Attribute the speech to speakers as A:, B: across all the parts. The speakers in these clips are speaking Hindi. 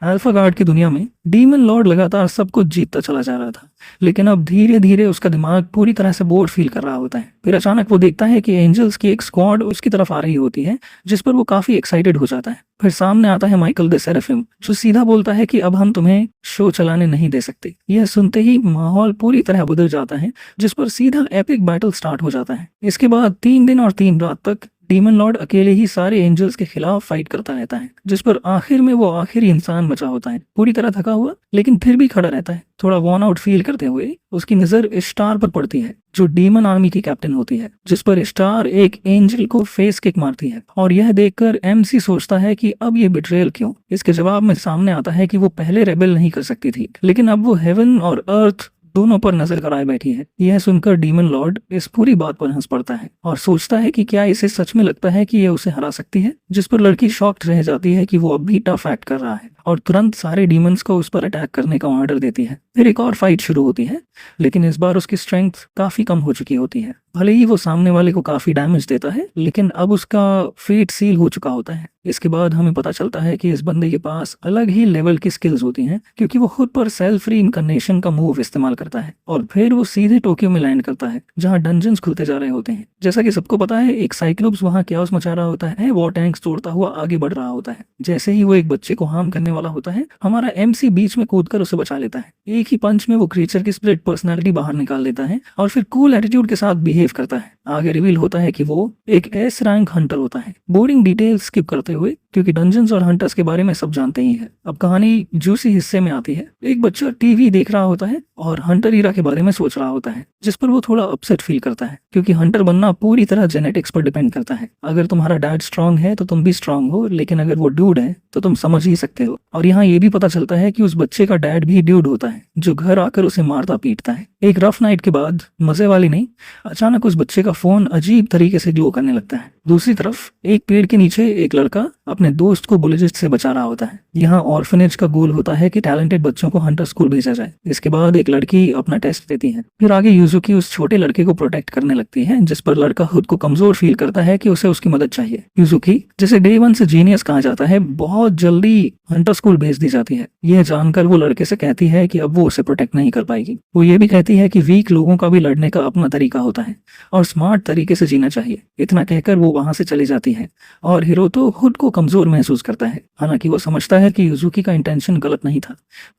A: अल्फा गार्ड की दुनिया में डीमन लॉर्ड लगातार सब कुछ जीतता चला जा रहा था, लेकिन अब धीरे धीरे उसका दिमाग पूरी तरह से बोर फील कर रहा होता है। फिर अचानक वो देखता है कि एंजल्स की एक स्क्वाड उसकी तरफ आ रही होती है, जिस पर वो काफी एक्साइटेड हो जाता है। फिर सामने आता है माइकल द सेराफिम, जो सीधा बोलता है कि अब हम तुम्हें शो चलाने नहीं दे सकते। यह सुनते ही माहौल पूरी तरह बदल जाता है, जिस पर सीधा एपिक बैटल स्टार्ट हो जाता है। इसके बाद 3 दिन और 3 रात तक डीमन लॉर्ड अकेले ही सारे एंजल्स के खिलाफ फाइट करता रहता है, जिस पर आखिर में वो आखिरी इंसान बचा होता है, पूरी तरह थका हुआ लेकिन फिर भी खड़ा रहता है। थोड़ा वॉर्न आउट फील करते हुए उसकी नजर स्टार पर पड़ती है, जो डीमन आर्मी की कैप्टन होती है, जिस पर स्टार एक एंजल को फेस किक मारती है। और यह देखकर एमसी सोचता है कि अब ये बिट्रेयल क्यों। इसके जवाब में सामने आता है कि वो पहले रेबेल नहीं कर सकती थी, लेकिन अब वो हेवन और अर्थ दोनों पर नजर कराए बैठी है। यह सुनकर डीमन लॉर्ड इस पूरी बात पर हंस पड़ता है और सोचता है कि क्या इसे सच में लगता है कि यह उसे हरा सकती है, जिस पर लड़की शॉक्ड रह जाती है कि वो अब भी टफ एक्ट कर रहा है और तुरंत सारे डीमंस को उस पर अटैक करने का ऑर्डर देती है। फिर एक और फाइट शुरू होती है, लेकिन इस बार उसकी स्ट्रेंथ काफी कम हो चुकी होती है। भले ही वो सामने वाले को काफी डैमेज देता है, लेकिन अब उसका फेट सील हो चुका होता है। इसके बाद हमें पता चलता है कि इस बंदे के पास अलग ही लेवल की स्किल्स होती हैं, क्योंकि वो खुद पर सेल्फ री इनकारनेशन का मूव इस्तेमाल करता है और फिर वो सीधे टोक्यो में लैंड करता है, जहां डंजन्स खुलते जा रहे होते हैं। जैसा कि सबको पता है, एक साइक्लोप्स वहां क्याओस मचा रहा होता है, वो टैंक्स तोड़ता हुआ आगे बढ़ रहा होता है। जैसे ही वो एक बच्चे को हार्म करने वाला होता है, हमारा एमसी बीच में कूदकर उसे बचा लेता है। एक ही पंच में वो क्रीचर की स्प्लिट पर्सनालिटी बाहर निकाल देता है और फिर कूल एटीट्यूड के साथ बिहेव करता है। आगे रिवील होता है कि वो एक एस रैंक हंटर होता है। बोरिंग डिटेल्स स्किप करते हुए, क्योंकि डंजन्स और हंटर्स के बारे में सब जानते ही है, अब कहानी जूसी हिस्से में आती है। एक बच्चा टीवी देख रहा होता है और हंटर ईरा के बारे में सोच रहा होता है, जिस पर वो थोड़ा अपसेट फील करता है, क्योंकि हंटर बनना पूरी तरह जेनेटिक्स पर डिपेंड करता है। अगर तुम्हारा डैड स्ट्रांग है तो तुम भी स्ट्रांग हो, लेकिन अगर वो ड्यूड है तो तुम समझ ही सकते हो। और यहाँ ये भी पता चलता है कि उस बच्चे का डैड भी ड्यूड होता है, जो घर आकर उसे मारता पीटता है। एक रफ नाइट के बाद, मजे वाली नहीं, अचानक उस बच्चे का फोन अजीब तरीके से ग्लो करने लगता है। दूसरी तरफ एक पेड़ के नीचे एक लड़का अपने दोस्त को बुलिजिस्ट से बचा रहा होता है। यहाँ ऑर्फनेज का गोल होता है कि टैलेंटेड बच्चों को हंटर स्कूल भेजा जाए। इसके बाद एक लड़की अपना टेस्ट देती है। फिर आगे यूजुकी उस छोटे लड़के को प्रोटेक्ट करने लगती है, जिस पर लड़का खुद को कमजोर फील करता है कि उसे उसकी मदद चाहिए। यूजुकी, जिसे डे 1 से जीनियस कहा जाता है, बहुत जल्दी हंटर स्कूल भेज दी जाती है। यह जानकर वो लड़के से कहती है कि अब वो उसे प्रोटेक्ट नहीं कर पाएगी। वो ये भी कहती है कि वीक लोगों का भी लड़ने का अपना तरीका होता है और स्मार्ट तरीके से जीना चाहिए। इतना कहकर वो वहां से चली जाती है और हिरोतो खुद को कमजोर महसूस करता है। हालांकि वो समझता है कि यूजुकी का इंटेंशन गलत नहीं था,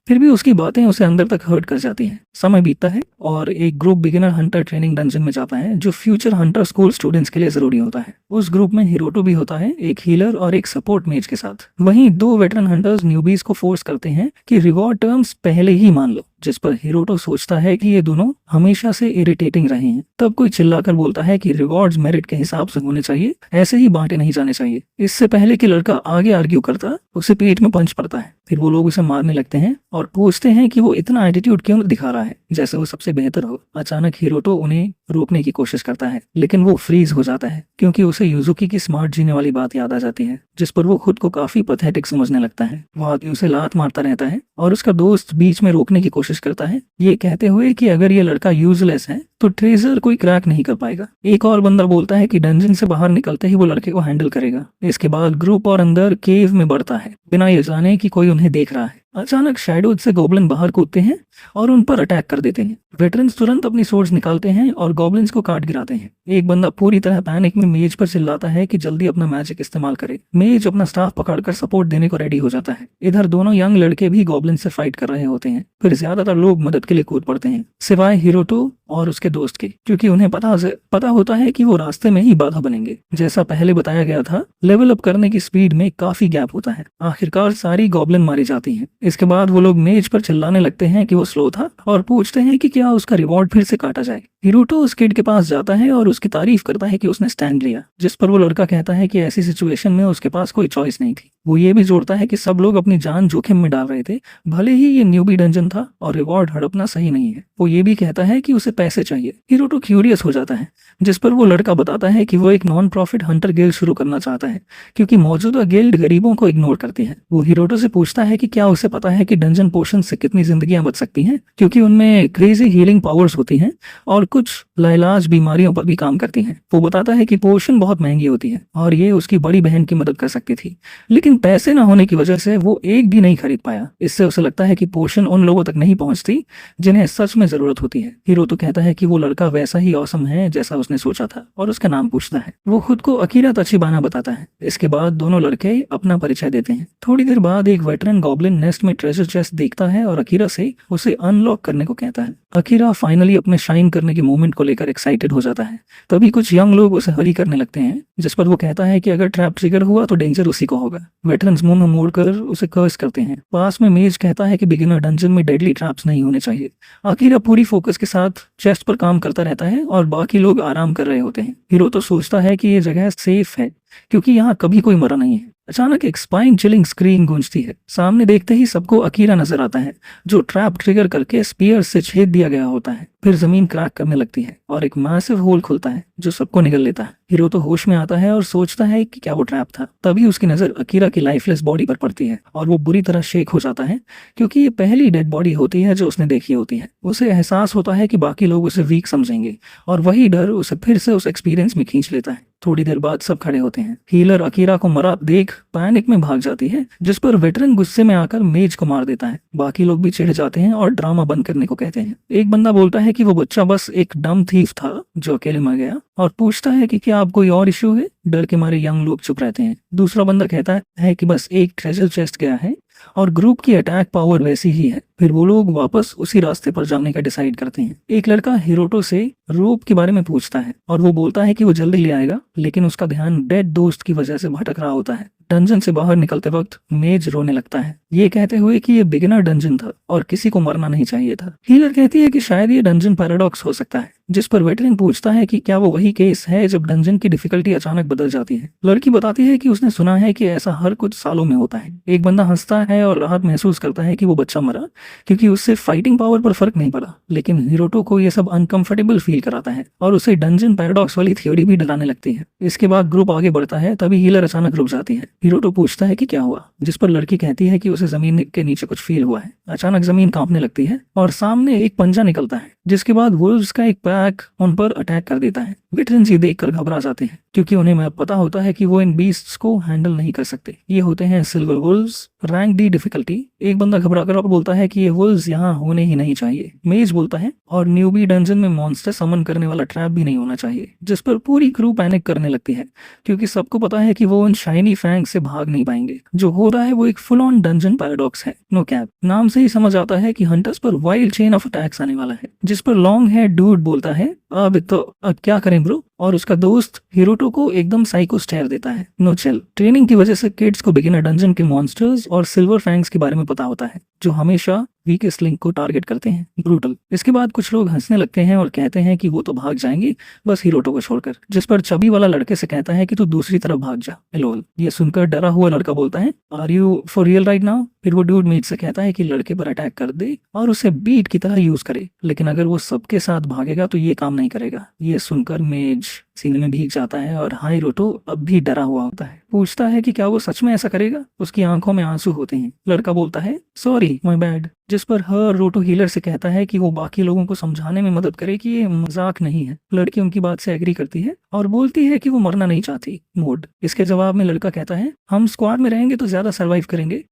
A: फिर भी उसकी बातें उसे अंदर तक हर्ट कर जाती हैं। समय बीतता है और एक group beginner Hunter training dungeon में जाता है, जो फ्यूचर हंटर स्कूल स्टूडेंट्स के लिए जरूरी होता है। उस ग्रुप में हिरोटो भी होता है, एक हीलर और एक सपोर्ट मेज के साथ। वहीं 2 वेटरन हंटर्स न्यूबीज को फोर्स करते हैं कि रिवॉर्ड टर्म्स पहले ही मान लो, जिस पर हिरोटो सोचता है कि ये दोनों हमेशा से इरिटेटिंग रहे हैं। तब कोई चिल्लाकर बोलता है कि रिवॉर्ड्स मेरिट के हिसाब से होने चाहिए, ऐसे ही बांटे नहीं जाने चाहिए। इससे पहले कि लड़का आगे आर्ग्यू करता, उसे पेट में पंच पड़ता है। फिर वो लोग उसे मारने लगते हैं और पूछते हैं कि वो इतना एटीट्यूड क्यों दिखा रहा है, जैसे वो सबसे बेहतर हो। अचानक हिरोटो उन्हें रोकने की कोशिश करता है, लेकिन वो फ्रीज हो जाता है, क्योंकि उसे यूजुकी की स्मार्ट जीने वाली बात याद आ जाती है, जिस पर वो खुद को काफी पैथेटिक समझने लगता है। वो आदमी उसे लात मारता रहता है और उसका दोस्त बीच में रोकने की कोशिश करता है, ये कहते हुए कि अगर ये लड़का यूजलेस है तो ट्रेजर कोई क्रैक नहीं कर पाएगा। एक और बंदा बोलता है कि डंजन से बाहर निकलते ही वो लड़के को हैंडल करेगा। इसके बाद ग्रुप और अंदर केव में बढ़ता है, बिना ये जाने कि कोई उन्हें देख रहा है। अचानक शैडोज से गोब्लिन बाहर कूदते हैं और उन पर अटैक कर देते हैं। वेटरन्स तुरंत अपनी सोर्ड्स निकालते हैं और गॉब्लिन्स को काट गिराते हैं। एक बंदा पूरी तरह पैनिक में मेज पर चिल्लाता है कि जल्दी अपना मैजिक इस्तेमाल करे। मेज अपना स्टाफ पकड़कर सपोर्ट देने को रेडी हो जाता है। इधर दोनों यंग लड़के भी गॉब्लिन से फाइट कर रहे होते हैं। फिर ज्यादातर लोग मदद के लिए कूद पड़ते हैं, सिवाय हिरोटो और उसके दोस्त के, क्योंकि उन्हें पता होता है कि वो रास्ते में ही बाधा बनेंगे। जैसा पहले बताया गया था, लेवल अप करने की स्पीड में काफी गैप होता है। आखिरकार सारी गॉब्लिन मारी जाती हैं। इसके बाद वो लोग मेज पर चिल्लाने लगते हैं कि वो स्लो था और पूछते हैं कि क्या उसका रिवॉर्ड फिर से काटा जाए। हिरोटो उस किड के पास जाता है और उसकी तारीफ करता है कि उसने स्टैंड लिया, जिस पर वो लड़का कहता है कि ऐसी सिचुएशन में उसके पास कोई चॉइस नहीं थी। वो ये भी जोड़ता है कि सब लोग अपनी जान जोखिम में डाल रहे थे, भले ही ये न्यूबी डंजन था और रिवॉर्ड हड़पना सही नहीं है। वो ये भी कहता है कि उसे पैसे चाहिए। हिरोटो क्यूरियस हो जाता है, जिस पर वो लड़का बताता है कि वो एक नॉन प्रॉफिट हंटर गिल्ड शुरू करना चाहता है क्योंकि मौजूदा गिल्ड गरीबों को इग्नोर करती है। वो हिरोटो से पूछता है कि क्या उसे पता है कि डंजन पोशन से कितनी जिंदगियां बच सकती हैं, क्योंकि उनमें क्रेजी हीलिंग पावर्स होती हैं और कुछ लाइलाज बीमारियों पर भी काम करती हैं। वो बताता है कि पोशन बहुत महंगी होती है और ये उसकी बड़ी बहन की मदद कर सकती थी, लेकिन पैसे न होने की वजह से वो एक भी नहीं खरीद पाया। इससे उसे लगता है कि पोशन उन लोगों तक नहीं पहुंचती जिन्हें सच में जरूरत होती है। हिरोटो कहता है कि वो लड़का वैसा ही औसम है जैसा उसने सोचा था और उसका नाम पूछता है। वो खुद को अकीरा तचिबाना बताता है। इसके बाद दोनों लड़के अपना परिचय देते हैं। थोड़ी देर बाद एक वेटरन गॉब्लिन नेस्ट में ट्रेजर चेस्ट देखता है और अकीरा से उसे अनलॉक करने को कहता है। अकीरा फाइनली अपने शाइन करने के मोमेंट को लेकर एक्साइटेड हो जाता है। तभी कुछ यंग लोग उसे हरी करने लगते हैं, जिस पर वो कहता है कि अगर ट्रैप ट्रिगर हुआ तो डेंजर उसी को होगा। वेटरन्स मुंह मोड़कर उसे कर्स करते हैं। पास में मेज कहता है कि बिगिनर डंजन में डेडली ट्रैप्स नहीं होने चाहिए। अकीरा पूरी फोकस के साथ चेस्ट पर काम करता रहता है और बाकी लोग आराम कर रहे होते हैं। हिरोटो सोचता है कि ये जगह सेफ है क्योंकि यहाँ कभी कोई मरा नहीं है। अचानक एक स्पाइन चिलिंग स्क्रीन गूंजती है। सामने देखते ही सबको अकीरा नजर आता है, जो ट्रैप ट्रिगर करके स्पीयर से छेद दिया गया होता है। फिर जमीन क्रैक करने लगती है और एक मैसिव होल खुलता है जो सबको निगल लेता है। हिरोटो होश में आता है और सोचता है कि क्या वो ट्रैप था। तभी उसकी नजर अकीरा की लाइफलेस बॉडी पर पड़ती है और वो बुरी तरह शेक हो जाता है क्योंकि ये पहली डेड बॉडी होती है जो उसने देखी होती है। उसे एहसास होता है कि बाकी लोग उसे वीक समझेंगे और वही डर उसे फिर से उस एक्सपीरियंस में खींच लेता है। थोड़ी देर बाद सब खड़े होते हैं। हीलर अकीरा को मरा देख पैनिक में भाग जाती है, जिस पर वेटरन गुस्से में आकर मेज को मार देता है। बाकी लोग भी चिढ़ जाते हैं और ड्रामा बंद करने को कहते हैं। एक बंदा बोलता है कि वो बच्चा बस एक डम थीफ था जो अकेले मर गया और पूछता है कि क्या आप कोई और इश्यू है। डर के मारे यंग लोग चुप रहते हैं। दूसरा बंदा कहता है कि बस एक ट्रेजर चेस्ट गया है और ग्रुप की अटैक पावर वैसी ही है। फिर वो लोग वापस उसी रास्ते पर जाने का डिसाइड करते हैं। एक लड़का हिरोटो से रोप के बारे में पूछता है और वो बोलता है कि वो जल्दी ले आएगा, लेकिन उसका ध्यान डेड दोस्त की वजह से भटक रहा होता है। डंजन से बाहर निकलते वक्त मेज रोने लगता है, ये कहते हुए कि ये बिगिनर डंजन था और किसी को मरना नहीं चाहिए था। हीलर कहती है कि शायद ये डंजन पैराडॉक्स हो सकता है, जिस पर वेटरन पूछता है कि क्या वो वही केस है जब डंजन की डिफिकल्टी अचानक बदल जाती है। लड़की बताती है कि उसने सुना है कि ऐसा हर कुछ सालों में होता है। एक बंदा हंसता है और राहत महसूस करता है कि वो बच्चा मरा क्योंकि उससे फाइटिंग पावर पर फर्क नहीं पड़ा, लेकिन हिरोटो को ये सब अनकंफर्टेबल फील कराता है और उसे डंजन पैराडॉक्स वाली थ्योरी भी डराने लगती है। इसके बाद ग्रुप आगे बढ़ता है, तभी हीलर अचानक रुक जाती है। हिरोटो पूछता है कि क्या हुआ, जिस पर लड़की कहती है कि उसे जमीन के नीचे कुछ फील हुआ है। अचानक जमीन कांपने लगती है और सामने एक पंजा निकलता है, जिसके बाद वुल्व्स का एक पैक उन पर अटैक कर देता है। वेटरन्स ये देखकर घबरा जाते हैं क्योंकि उन्हें पता होता है कि वो इन बीस्ट्स को हैंडल नहीं कर सकते। ये होते हैं silver Wolves, rank D difficulty. एक बंदा घबरा कर बोलता है कि ये वुल्व्स यहाँ होने ही नहीं चाहिए। मेज बोलता है और न्यूबी डंजन में मॉन्स्टर समन करने वाला ट्रैप भी नहीं होना चाहिए, जिस पर पूरी क्रू पैनिक करने लगती है क्योंकि सबको पता है कि वो उन शाइनी फैंग से भाग नहीं पाएंगे। जो हो रहा है वो एक फुल ऑन डंजन पैराडॉक्स है। नो कैप नाम से ही समझ आता है कि हंटर्स पर वाइल्ड चेन ऑफ अटैक्स आने वाला है, जिस पर लॉन्ग हेयर डूड बोलता है अब क्या करें ब्रो, और उसका दोस्त हिरोटो को एकदम साइको स्टेयर देता है। नो चल ट्रेनिंग की वजह से किड्स को बिगिनर डंजन के मॉन्स्टर्स और सिल्वर फैंग्स के बारे में पता होता है, जो हमेशा वीकेस्ट लिंक को टारगेट करते हैं। ब्रूटल। इसके बाद कुछ लोग हंसने लगते हैं और कहते हैं कि वो तो भाग जाएंगे बस हिरोटो को छोड़कर, जिस पर चबी वाला लड़के से कहता है कि तू दूसरी तरफ भाग जा। एलोल। ये सुनकर डरा हुआ लड़का बोलता है are you for real right now. फिर वो डूड मेज से कहता है कि लड़के पर अटैक कर दे और उसे बीट की तरह यूज करे, लेकिन अगर वो सबके साथ भागेगा तो ये काम नहीं करेगा। ये सुनकर मेज सीने में भीग जाता है और हिरोटो अब भी डरा हुआ होता है। पूछता है कि क्या वो सच में ऐसा करेगा। उसकी आंखों में आंसू होते हैं। लड़का बोलता है सॉरी माय बैड, जिस पर हिरोटो हीलर से कहता है कि वो बाकी लोगों को समझाने में मदद करे कि ये मजाक नहीं है। लड़की उनकी बात से एग्री करती है और बोलती है कि वो मरना नहीं चाहती। मोड। इसके जवाब में लड़का कहता है हम स्क्वाड में रहेंगे तो ज्यादा सर्वाइव करेंगे।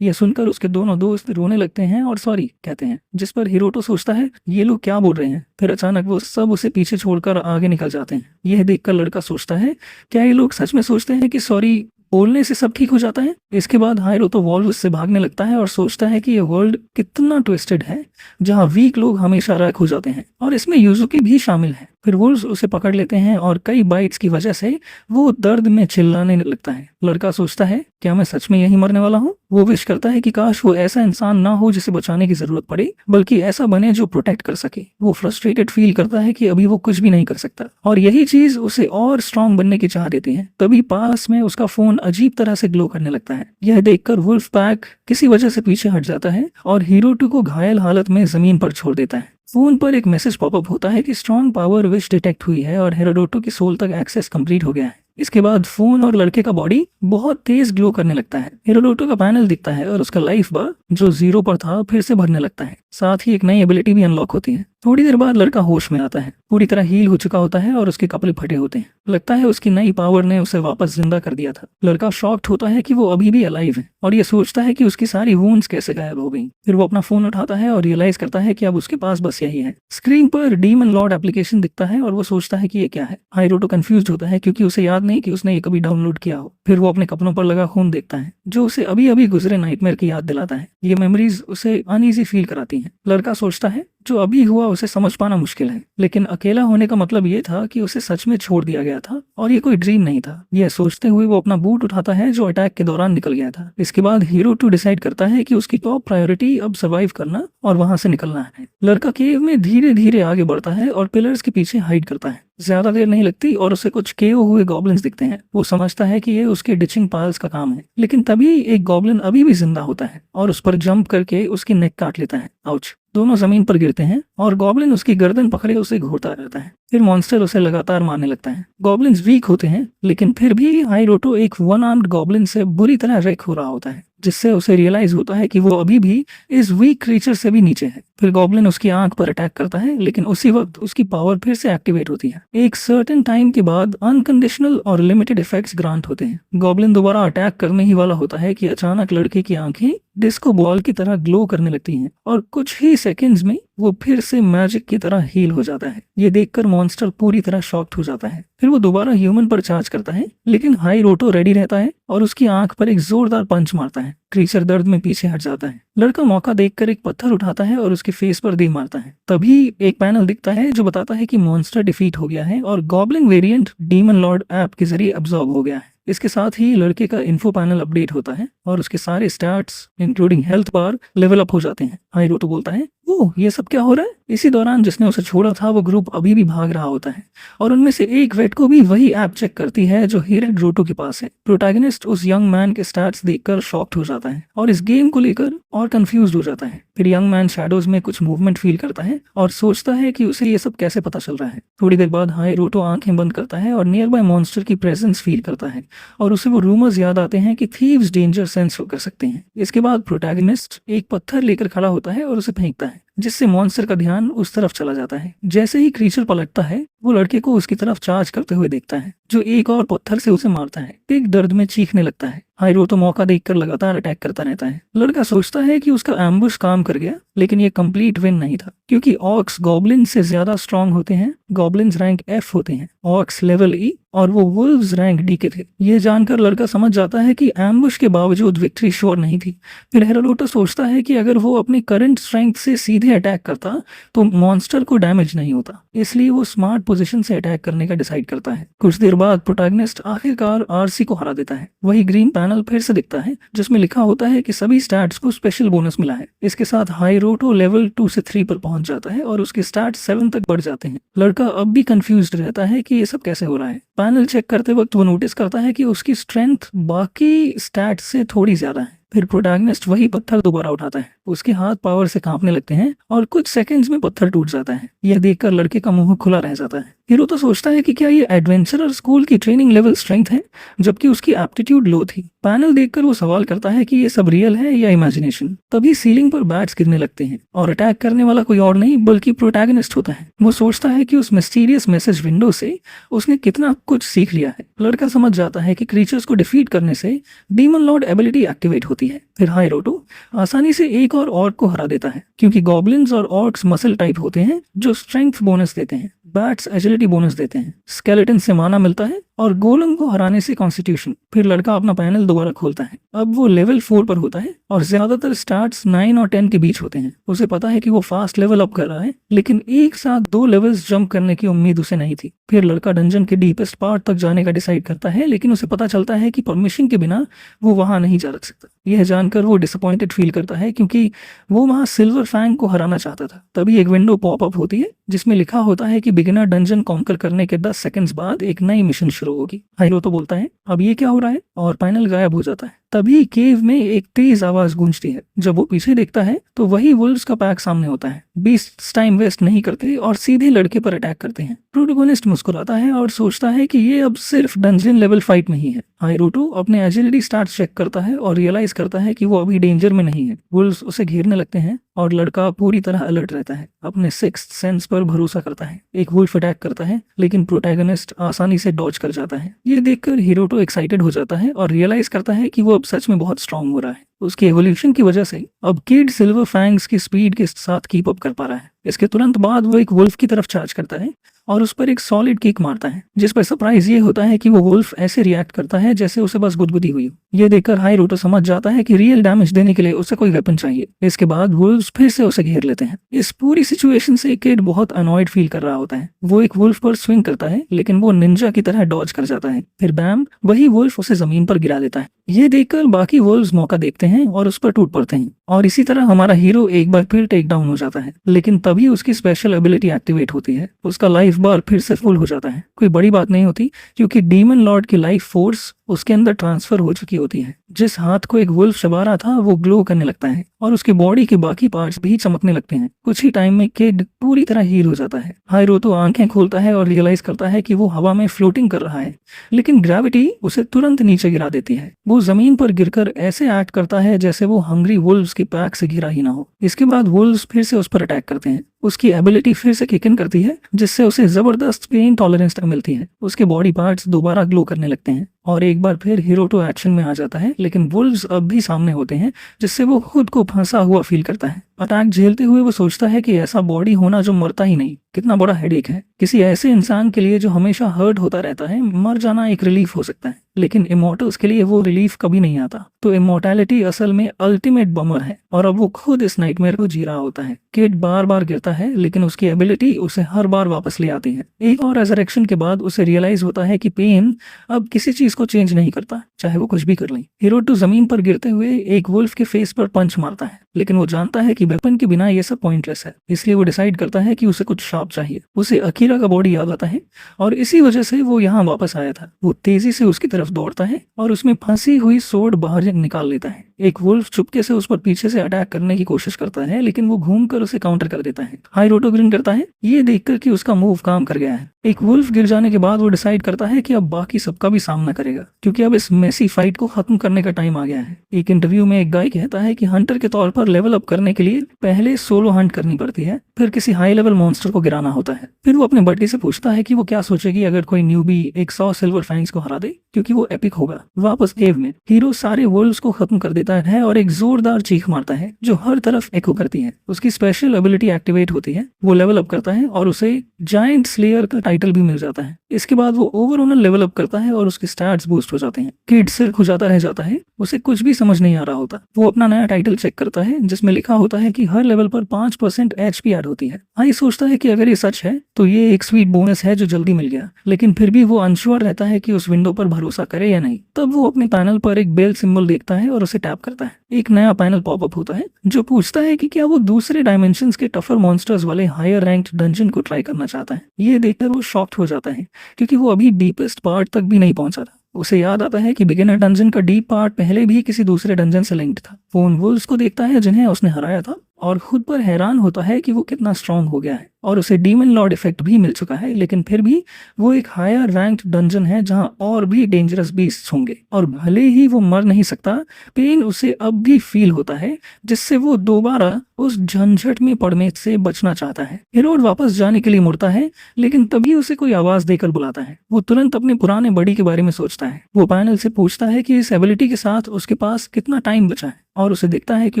A: ये सुनकर उसके दोनों दोस्त रोने लगते हैं और सॉरी कहते हैं, जिस पर हिरोटो सोचता है ये लोग क्या बोल रहे हैं। फिर अचानक वो सब उसे पीछे छोड़कर आगे निकल जाते हैं। यह देखकर लड़का सोचता है क्या ये लोग सच में सोचते हैं कि सॉरी बोलने से सब ठीक हो जाता है। इसके बाद हिरोटो वॉल्व उससे भागने लगता है और सोचता है कि ये वर्ल्ड कितना ट्विस्टेड है जहाँ वीक लोग हमेशा रैक हो जाते हैं और इसमें यूजुकी भी शामिल है। फिर वुल्व्स उसे पकड़ लेते हैं और कई बाइट्स की वजह से वो दर्द में चिल्लाने लगता है। लड़का सोचता है क्या मैं सच में यही मरने वाला हूँ। वो विश करता है कि काश वो ऐसा इंसान ना हो जिसे बचाने की जरूरत पड़े, बल्कि ऐसा बने जो प्रोटेक्ट कर सके। वो फ्रस्ट्रेटेड फील करता है कि अभी वो कुछ भी नहीं कर सकता और यही चीज उसे और स्ट्रांग बनने की चाह देती है। तभी पास में उसका फोन अजीब तरह से ग्लो करने लगता है। यह देखकर वुल्फ पैक किसी वजह से पीछे हट जाता है और हिरोटो को घायल हालत में जमीन पर छोड़ देता है। फोन पर एक मैसेज पॉपअप होता है कि स्ट्रॉन्ग पावर विश डिटेक्ट हुई है और हेरोडोटो की सोल तक एक्सेस कंप्लीट हो गया है। इसके बाद फोन और लड़के का बॉडी बहुत तेज ग्लो करने लगता है। हेरोडोटो का पैनल दिखता है और उसका लाइफ बार जो 0 पर था फिर से भरने लगता है। साथ ही एक नई एबिलिटी भी अनलॉक होती है। थोड़ी देर बाद लड़का होश में आता है, पूरी तरह हील हो चुका होता है और उसके कपड़े फटे होते हैं। लगता है उसकी नई पावर ने उसे वापस जिंदा कर दिया था। लड़का शॉक्ड होता है कि वो अभी भी अलाइव है और ये सोचता है कि उसकी सारी वुंड्स कैसे गायब हो गई। फिर वो अपना फोन उठाता है और रियलाइज करता है कि अब उसके पास बस यही है। स्क्रीन पर डीमन लॉर्ड एप्लीकेशन दिखता है और वो सोचता है कि ये क्या है। हाइरोटो कंफ्यूज होता है क्योंकि उसे याद नहीं कि उसने ये कभी डाउनलोड किया हो। फिर वो अपने कपड़ों पर लगा खून देखता है जो उसे अभी अभी गुजरे नाइटमेयर की याद दिलाता है। ये मेमोरीज उसे अनईजी फील कराती हैं। लड़का सोचता है जो अभी हुआ उसे समझ पाना मुश्किल है, लेकिन अकेला होने का मतलब ये था कि उसे सच में छोड़ दिया गया था और ये कोई ड्रीम नहीं था। यह सोचते हुए वो अपना बूट उठाता है जो अटैक के दौरान निकल गया था। इसके बाद हीरो 2 डिसाइड करता है कि उसकी टॉप प्रायोरिटी अब सर्वाइव करना और वहां से निकलना है। लड़का केव में धीरे धीरे आगे बढ़ता है और पिलर्स के पीछे हाइड करता है। ज्यादा देर नहीं लगती और उसे कुछ केओ हुए गॉब्लिन्स दिखते हैं। वो समझता है कि ये उसके डिचिंग पायल्स का काम है, लेकिन तभी एक गॉब्लिन अभी भी जिंदा होता है और उस पर जंप करके उसकी नेक काट लेता है। आउच। दोनों जमीन पर गिरते हैं और गॉब्लिन उसकी गर्दन पकड़े उसे घूरता रहता है। फिर मॉन्स्टर उसे लगातार मारने लगता है। गॉब्लिन्स वीक होते हैं, लेकिन फिर भी हाइरोटो एक वन आर्म्ड गॉब्लिन से बुरी तरह रेक हो रहा होता है, जिससे उसे रियलाइज होता है कि वो अभी भी इस वीक क्रीचर से भी नीचे है। फिर गॉब्लिन उसकी आंख पर अटैक करता है, लेकिन उसी वक्त उसकी पावर फिर से एक्टिवेट होती है। एक सर्टेन टाइम के बाद अनकंडीशनल और लिमिटेड इफेक्ट्स ग्रांट होते हैं। गॉब्लिन दोबारा अटैक करने ही वाला होता है कि अचानक लड़के की आंखें डिस्को बॉल की तरह ग्लो करने लगती हैं और कुछ ही सेकंड्स में वो फिर से मैजिक की तरह हील हो जाता है। ये देखकर मॉन्स्टर पूरी तरह शॉक्ड हो जाता है। फिर वो दोबारा ह्यूमन पर चार्ज करता है, लेकिन हाइरोटो रेडी रहता है और उसकी आंख पर एक जोरदार पंच मारता है। क्रीचर दर्द में पीछे हट जाता है। लड़का मौका देखकर एक पत्थर उठाता है और उसके फेस पर दे मारता है। तभी एक पैनल दिखता है जो बताता है कि मॉन्स्टर डिफीट हो गया है और goblin variant demon Lord app के जरिए अब्सॉर्ब हो गया है। इसके साथ ही लड़के का इन्फो पैनल अपडेट होता है और उसके सारे स्टैट्स इंक्लूडिंग हेल्थ बार लेवल अप हो जाते हैं। हाइरोटो बोलता है, ओह ये सब क्या हो रहा है? इसी दौरान जिसने उसे छोड़ा था वो ग्रुप अभी भी भाग रहा होता है और उनमें से एक वेट को भी वही ऐप चेक करती है जो हेरोडोटो के पास है। प्रोटैगनिस्ट उस यंग मैन के स्टैट्स देखकर शॉक्ड हो जाता है और इस गेम को लेकर और कंफ्यूज हो जाता है। फिर यंग मैन शैडोज में कुछ मूवमेंट फील करता है और सोचता है कि उसे ये सब कैसे पता चल रहा है। थोड़ी देर बाद हाइरोटो आंखें बंद करता है और नियर बाय मॉन्स्टर की प्रेजेंस फील करता है और उसे वो रूमर्स याद आते हैं कि थीव्स डेंजर सेंस कर सकते हैं। इसके बाद प्रोटैगनिस्ट एक पत्थर लेकर खड़ा होता है और उसे फेंकता है, जिससे मॉन्स्टर का ध्यान उस तरफ चला जाता है। जैसे ही क्रीचर पलटता है वो लड़के को उसकी तरफ चार्ज करते हुए देखता है, जो एक और पत्थर से उसे मारता है। एक दर्द में चीखने लगता है। हाइरोटो मौका देखकर लगातार अटैक करता रहता है। लड़का सोचता है कि उसका एम्बुश काम कर गया, लेकिन ये कंप्लीट विन नहीं था, क्योंकि ऑक्स गॉब्लिन से ज्यादा स्ट्रांग होते हैं। गॉब्लिन्स रैंक F होते हैं, ऑक्स लेवल E और वो वुल्व्स रैंक D के थे। ये जानकर लड़का समझ जाता है कि एम्बुश के बावजूद विक्ट्री श्योर नहीं थी। फिर हेरोडोटो सोचता है कि अगर वो अपनी करंट स्ट्रेंथ से सीधे अटैक करता तो मॉन्स्टर को डैमेज नहीं होता, इसलिए वो स्मार्ट पोजीशन से अटैक करने का डिसाइड करता है। कुछ देर बाद प्रोटैगनिस्ट आखिरकार आरसी को हरा देता है। वही ग्रीन पैनल फिर से दिखता है जिसमें लिखा होता है कि सभी स्टैट्स को स्पेशल बोनस मिला है। इसके साथ हाइरोटो लेवल 2 से 3 पर पहुंच जाता है और उसके स्टैट्स 7 तक बढ़ जाते हैं। लड़का अब भी कंफ्यूज्ड रहता है कि ये सब कैसे हो रहा है। पैनल चेक करते वक्त वो नोटिस करता है कि उसकी स्ट्रेंथ बाकी स्टैट्स से थोड़ी ज्यादा है। फिर प्रोटैगनिस्ट वही पत्थर दोबारा उठाता है। उसके हाथ पावर से कांपने लगते हैं और कुछ सेकंड्स में पत्थर टूट जाता है। यह देखकर लड़के का मुंह खुला रह जाता है। हीरो तो सोचता है कि क्या ये एडवेंचरर स्कूल की ट्रेनिंग लेवल स्ट्रेंथ है, जबकि उसकी एप्टीट्यूड लो थी। पैनल देखकर वो सवाल करता है कि ये सब रियल है या इमेजिनेशन। तभी सीलिंग पर बैट्स गिरने लगते हैं और अटैक करने वाला कोई और नहीं बल्कि प्रोटैगनिस्ट होता है। वो सोचता है कि उस मिस्टीरियस मैसेज विंडो से उसने कितना कुछ सीख लिया है। लड़का समझ जाता है कि क्रीचर्स को डिफीट करने से डीमन लॉर्ड एबिलिटी एक्टिवेट होती है। फिर हाइरोटो आसानी से एक और ऑर्क को हरा देता है, क्योंकि गॉब्लिन्स और ऑर्क्स मसल टाइप होते हैं जो स्ट्रेंथ बोनस देते हैं। बैट्स एजिलिटी बोनस देते हैं। स्केलेटन से माना मिलता है और गोलम को हराने से कॉन्स्टिट्यूशन। फिर लड़का अपना पैनल दोबारा खोलता है। अब वो लेवल 4 पर होता है और ज्यादातर स्टार्ट्स 9 और 10 के बीच होते हैं। उसे पता है कि वो फास्ट लेवल अप कर रहा है, लेकिन एक साथ 2 लेवल्स जंप करने की उम्मीद उसे नहीं थी। फिर लड़का डंजन के डीपेस्ट पार्ट तक जाने का डिसाइड करता है, लेकिन उसे पता चलता है कि परमिशन के बिना वो वहां नहीं जा सकता। यह जानकर वो डिसअपॉइंटेड फील करता है, क्योंकि वो वहां सिल्वर फैंग को हराना चाहता था। तभी एक विंडो पॉप अप होती है जिसमें लिखा होता है कि बिगिनर डंजन कॉन्कर करने के 10 सेकंड्स बाद एक नई मिशन शुरू होगी। हाइरोटो बोलता है, अब ये क्या हो रहा है, और पैनल गायब हो जाता है। तभी केव में एक तेज आवाज गूंजती है। जब वो पीछे देखता है तो वही वुल्व्स का पैक सामने होता है। बीस्ट्स टाइम वेस्ट नहीं करते और सीधे लड़के पर अटैक करते हैं। प्रोटोगोनिस्ट मुस्कुराता है और सोचता है कि ये अब सिर्फ डंजन लेवल फाइट नहीं है। हाइरुटो अपने एजिलिटी स्टार्ट चेक करता है और रियलाइज करता है कि वो अभी डेंजर में नहीं है। वुल्व्स उसे घेरने लगते हैं और लड़का पूरी तरह अलर्ट रहता है, अपने सिक्स्थ सेंस पर भरोसा करता है। एक वुल्फ अटैक करता है लेकिन प्रोटैगनिस्ट आसानी से डॉज कर जाता है। ये देखकर हिरोटो एक्साइटेड हो जाता है और रियलाइज करता है कि वो अब सच में बहुत स्ट्रांग हो रहा है। उसकी एवोल्यूशन की वजह से अब किड सिल्वर फैंग्स की स्पीड के साथ कीप अप कर पा रहा है। इसके तुरंत बाद वो एक वुल्फ की तरफ चार्ज करता है और उस पर एक सॉलिड किक मारता है, जिस पर सरप्राइज ये होता है कि वो वुल्फ ऐसे रिएक्ट करता है जैसे उसे बस गुदगुदी हुई हो। ये देखकर हाइरुटो समझ जाता है कि रियल डैमेज देने के लिए उसे कोई वेपन चाहिए। इसके बाद वुल्व्स फिर से उसे घेर लेते हैं। इस पूरी सिचुएशन से किड बहुत अनॉयड फील कर रहा होता है। वो एक वुल्फ पर स्विंग करता है लेकिन वो निंजा की तरह डॉज कर जाता है। फिर बैम वही वुल्फ उसे जमीन पर गिरा देता है। ये देखकर बाकी वुल्व्स मौका देखते हैं और उस पर टूट पड़ते हैं और इसी तरह हमारा हीरो एक बार फिर टेक डाउन हो जाता है। लेकिन तभी उसकी स्पेशल एबिलिटी एक्टिवेट होती है। उसका लाइफ बार फिर से फुल हो जाता है। कोई बड़ी बात नहीं होती क्योंकि डीमन लॉर्ड की लाइफ फोर्स उसके अंदर ट्रांसफर हो चुकी होती है। जिस हाथ को एक वुल्फ चबा रहा था वो ग्लो करने लगता है और उसकी बॉडी के बाकी पार्ट्स भी चमकने लगते हैं। कुछ ही टाइम में किड पूरी तरह हील हो जाता है। हाइरुटो आंखें खोलता है और रियलाइज करता है कि वो हवा में फ्लोटिंग कर रहा है, लेकिन ग्रेविटी उसे तुरंत नीचे गिरा देती है। वो जमीन पर गिरकर ऐसे एक्ट करता है जैसे वो हंग्री वुल्व्स के पैक से गिरा ही ना हो। इसके बाद वुल्व्स फिर से उस पर अटैक करते हैं। उसकी एबिलिटी फिर से किक इन करती है जिससे उसे जबरदस्त पेन टॉलरेंस तक मिलती है। उसके बॉडी पार्ट्स दोबारा ग्लो करने लगते हैं और एक बार फिर हिरोटो एक्शन में आ जाता है, लेकिन वुल्व्स अब भी सामने होते हैं जिससे वो खुद को फंसा हुआ फील करता है। अटैक झेलते हुए वो सोचता है कि ऐसा बॉडी होना जो मरता ही नहीं कितना बड़ा हेडेक है। किसी ऐसे इंसान के लिए जो हमेशा हर्ट होता रहता है, मर जाना एक रिलीफ हो सकता है, लेकिन इमोर्टल्स के लिए वो रिलीफ कभी नहीं आता। तो इमोर्टैलिटी असल में अल्टीमेट बमर है और अब वो खुद इस नाइटमेयर को जी रहा होता है। किड बार बार गिरता है लेकिन उसकी एबिलिटी उसे हर बार वापस ले आती है। एक और रेजरेक्शन के बाद उसे रियलाइज होता है कि पेन अब किसी चीज को चेंज नहीं करता, चाहे वो कुछ भी कर ले। हिरोटो जमीन पर गिरते हुए एक वुल्फ के फेस पर पंच मारता है, लेकिन वो जानता है कि वेपन के बिना ये सब पॉइंटलेस है, इसलिए वो डिसाइड करता है कि उसे कुछ शार्प चाहिए। उसे अकीरा का बॉडी याद आता है और इसी वजह से वो यहाँ वापस आया था। वो तेजी से उसकी तरफ दौड़ता है और उसमें फंसी हुई सोर्ड बाहर निकाल लेता है। एक वुल्फ चुपके से उस पर पीछे से अटैक करने की कोशिश करता है, लेकिन वो घूमकर उसे काउंटर कर देता है। हाइरुटो ग्रिन करता है, ये देखकर कि उसका मूव काम कर गया है। एक वुल्फ गिर जाने के बाद वो डिसाइड करता है कि अब बाकी सबका भी सामना करेगा, क्योंकि अब इस मेसी फाइट को खत्म करने का टाइम आ गया है। एक इंटरव्यू में एक गाय कहता है कि हंटर के तौर पर लेवल अप करने के लिए पहले सोलो हंट करनी पड़ती है, फिर किसी हाई लेवल मॉन्स्टर को गिराना होता है। फिर वो अपने बड्डी से पूछता है कि वो क्या सोचेगी अगर कोई न्यूबी 100 सिल्वर फैंग्स को हरा दे, क्योंकि वो एपिक होगा। वापस केव में हीरो सारे वुल्व्स को खत्म कर देता है और एक जोरदार चीख मारता है जो हर तरफ एको करती है। उसकी स्पेशल एबिलिटी एक्टिवेट होती है, वो लेवल अप करता है और उसे जायंट स्लेयर का टाइटल भी मिल जाता है। इसके बाद वो ओवरऑल लेवल अप करता है और उसके स्टैट्स बूस्ट हो जाते हैं। किड सिर खुजाता रह जाता है, उसे कुछ भी समझ नहीं आ रहा होता। वो अपना नया टाइटल चेक करता है जिसमें लिखा होता है कि हर लेवल पर 5% HP ऐड होती है। हाई सोचता है कि अगर ये सच है तो ये एक स्वीट बोनस है जो जल्दी मिल गया, लेकिन फिर भी वो अनश्योर रहता है कि उस विंडो पर भरोसा करे या नहीं। तब वो अपने पैनल पर एक बेल सिंबल देखता है और उसे टैप करता है। एक नया पैनल पॉपअप होता है जो पूछता है कि क्या वो दूसरे डायमेंशंस के टफर मॉन्स्टर्स वाले हायर रैंक्ड डंजन को ट्राई करना चाहता है। ये देखकर वो शॉक्ड हो जाता है क्योंकि वो अभी डीपेस्ट पार्ट तक भी नहीं पहुंचा था। उसे याद आता है कि बिगिनर डंजन का डीप पार्ट पहले भी किसी दूसरे डंजन से लिंक्ड था। वो उन वुल्व्स को देखता है जिन्हें उसने हराया था और खुद पर हैरान होता है कि वो कितना स्ट्रांग हो गया है और उसे डीमन लॉर्ड इफेक्ट भी मिल चुका है, लेकिन फिर भी वो एक हायर रैंक्ड डंजन है जहां और भी डेंजरस बीस्ट्स होंगे। और भले ही वो मर नहीं सकता, पेन उसे अब भी फील होता है जिससे वो दोबारा उस झंझट में पड़ने से बचना चाहता है। हिरोड वापस जाने के लिए मुड़ता है, लेकिन तभी उसे कोई आवाज देकर बुलाता है। वो तुरंत अपने पुराने बडी के बारे में सोचता है। वो पैनल से पूछता है कि इस एबिलिटी के साथ उसके पास कितना टाइम बचा है और उसे दिखता है कि